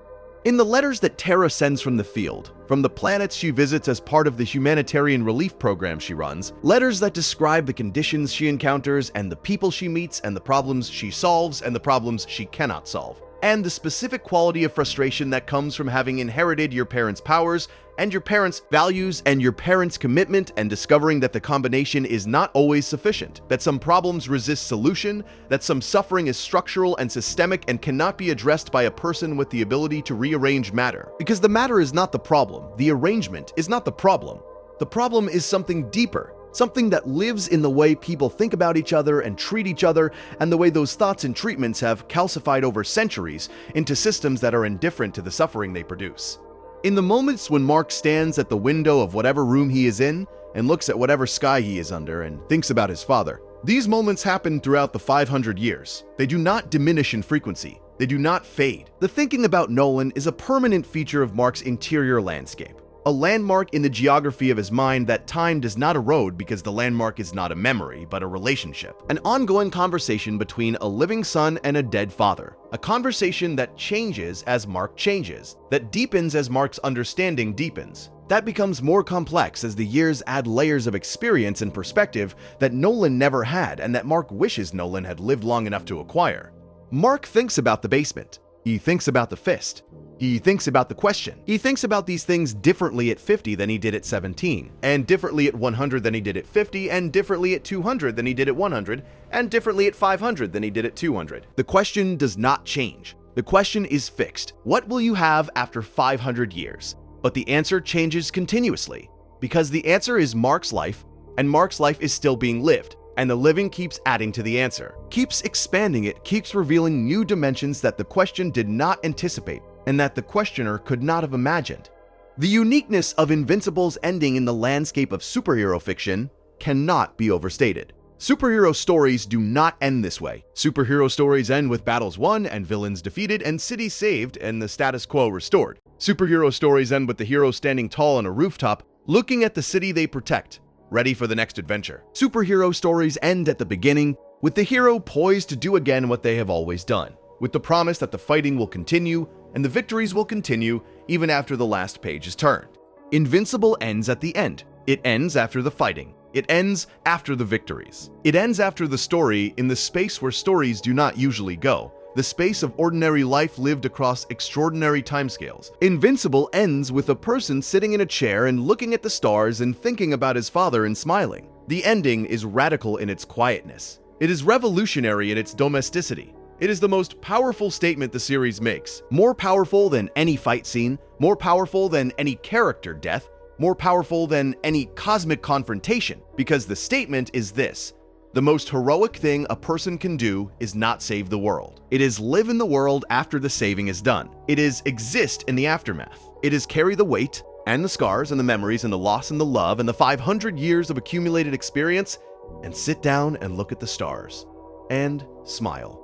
In the letters that Terra sends from the field, from the planets she visits as part of the humanitarian relief program she runs, letters that describe the conditions she encounters and the people she meets and the problems she solves and the problems she cannot solve, and the specific quality of frustration that comes from having inherited your parents' powers and your parents' values and your parents' commitment, and discovering that the combination is not always sufficient, that some problems resist solution, that some suffering is structural and systemic and cannot be addressed by a person with the ability to rearrange matter. Because the matter is not the problem, the arrangement is not the problem. The problem is something deeper, something that lives in the way people think about each other and treat each other, and the way those thoughts and treatments have calcified over centuries into systems that are indifferent to the suffering they produce. In the moments when Mark stands at the window of whatever room he is in and looks at whatever sky he is under and thinks about his father, these moments happen throughout the 500 years. They do not diminish in frequency. They do not fade. The thinking about Nolan is a permanent feature of Mark's interior landscape, a landmark in the geography of his mind that time does not erode because the landmark is not a memory, but a relationship. An ongoing conversation between a living son and a dead father. A conversation that changes as Mark changes, that deepens as Mark's understanding deepens. That becomes more complex as the years add layers of experience and perspective that Nolan never had and that Mark wishes Nolan had lived long enough to acquire. Mark thinks about the basement. He thinks about the fist. He thinks about the question. He thinks about these things differently at 50 than he did at 17, and differently at 100 than he did at 50, and differently at 200 than he did at 100, and differently at 500 than he did at 200. The question does not change. The question is fixed. What will you have after 500 years? But the answer changes continuously, because the answer is Mark's life, and Mark's life is still being lived. And the living keeps adding to the answer, keeps expanding it, keeps revealing new dimensions that the question did not anticipate and that the questioner could not have imagined. The uniqueness of Invincible's ending in the landscape of superhero fiction cannot be overstated. Superhero stories do not end this way. Superhero stories end with battles won and villains defeated and cities saved and the status quo restored. Superhero stories end with the hero standing tall on a rooftop, looking at the city they protect, ready for the next adventure. Superhero stories end at the beginning, with the hero poised to do again what they have always done, with the promise that the fighting will continue and the victories will continue even after the last page is turned. Invincible ends at the end. It ends after the fighting. It ends after the victories. It ends after the story in the space where stories do not usually go, the space of ordinary life lived across extraordinary timescales. Invincible ends with a person sitting in a chair and looking at the stars and thinking about his father and smiling. The ending is radical in its quietness. It is revolutionary in its domesticity. It is the most powerful statement the series makes, more powerful than any fight scene, more powerful than any character death, more powerful than any cosmic confrontation, because the statement is this: the most heroic thing a person can do is not save the world. It is live in the world after the saving is done. It is exist in the aftermath. It is carry the weight and the scars and the memories and the loss and the love and the 500 years of accumulated experience and sit down and look at the stars and smile.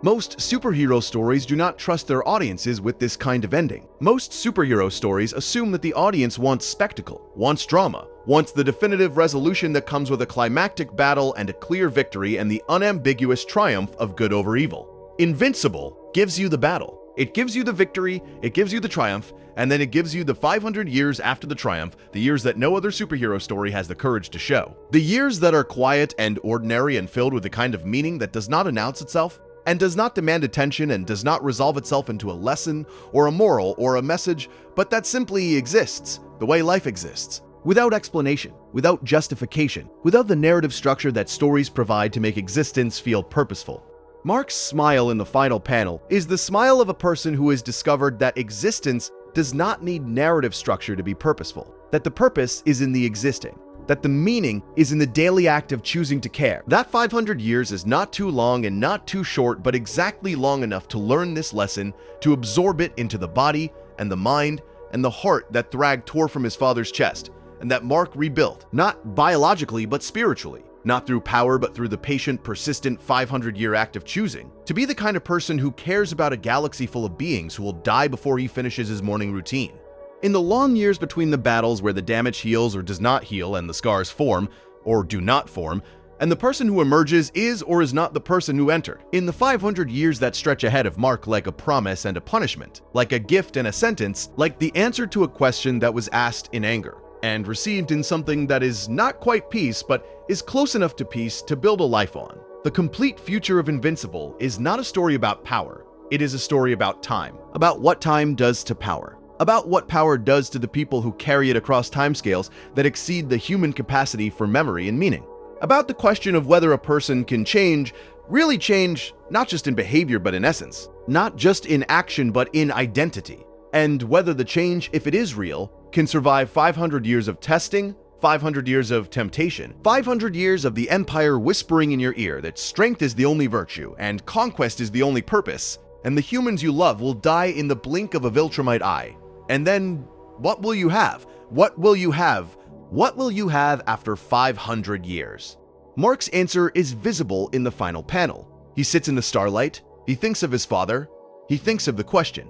Most superhero stories do not trust their audiences with this kind of ending. Most superhero stories assume that the audience wants spectacle, wants drama, wants the definitive resolution that comes with a climactic battle and a clear victory and the unambiguous triumph of good over evil. Invincible gives you the battle. It gives you the victory, it gives you the triumph, and then it gives you the 500 years after the triumph, the years that no other superhero story has the courage to show. The years that are quiet and ordinary and filled with a kind of meaning that does not announce itself, and does not demand attention and does not resolve itself into a lesson or a moral or a message, but that simply exists, the way life exists, without explanation, without justification, without the narrative structure that stories provide to make existence feel purposeful. Mark's smile in the final panel is the smile of a person who has discovered that existence does not need narrative structure to be purposeful, that the purpose is in the existing, that the meaning is in the daily act of choosing to care. That 500 years is not too long and not too short, but exactly long enough to learn this lesson, to absorb it into the body and the mind and the heart that Thrag tore from his father's chest, and that Mark rebuilt, not biologically but spiritually, not through power but through the patient, persistent 500-year act of choosing, to be the kind of person who cares about a galaxy full of beings who will die before he finishes his morning routine. In the long years between the battles where the damage heals or does not heal and the scars form, or do not form, and the person who emerges is or is not the person who entered. In the 500 years that stretch ahead of Mark like a promise and a punishment, like a gift and a sentence, like the answer to a question that was asked in anger, and received in something that is not quite peace but is close enough to peace to build a life on. The complete future of Invincible is not a story about power. It is a story about time, about what time does to power, about what power does to the people who carry it across timescales that exceed the human capacity for memory and meaning, about the question of whether a person can change, really change, not just in behavior but in essence, not just in action but in identity, and whether the change, if it is real, can survive 500 years of testing, 500 years of temptation, 500 years of the Empire whispering in your ear that strength is the only virtue and conquest is the only purpose, and the humans you love will die in the blink of a Viltrumite eye. And then, what will you have? What will you have? What will you have after 500 years? Mark's answer is visible in the final panel. He sits in the starlight, he thinks of his father, he thinks of the question,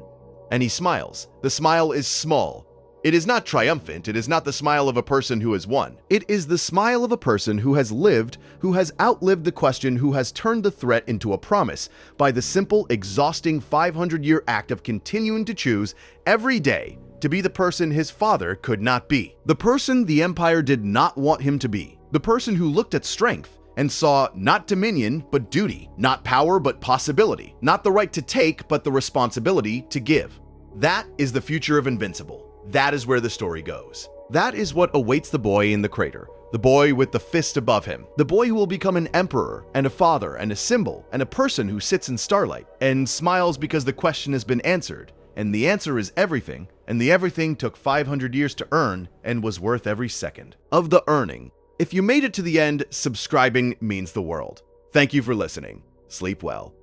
and he smiles. The smile is small. It is not triumphant, it is not the smile of a person who has won. It is the smile of a person who has lived, who has outlived the question, who has turned the threat into a promise by the simple, exhausting 500-year act of continuing to choose every day to be the person his father could not be. The person the Empire did not want him to be. The person who looked at strength and saw not dominion but duty, not power but possibility, not the right to take but the responsibility to give. That is the future of Invincible. That is where the story goes. That is what awaits the boy in the crater. The boy with the fist above him. The boy who will become an emperor and a father and a symbol and a person who sits in starlight and smiles because the question has been answered. And the answer is everything, and the everything took 500 years to earn and was worth every second of the earning. If you made it to the end, subscribing means the world. Thank you for listening. Sleep well.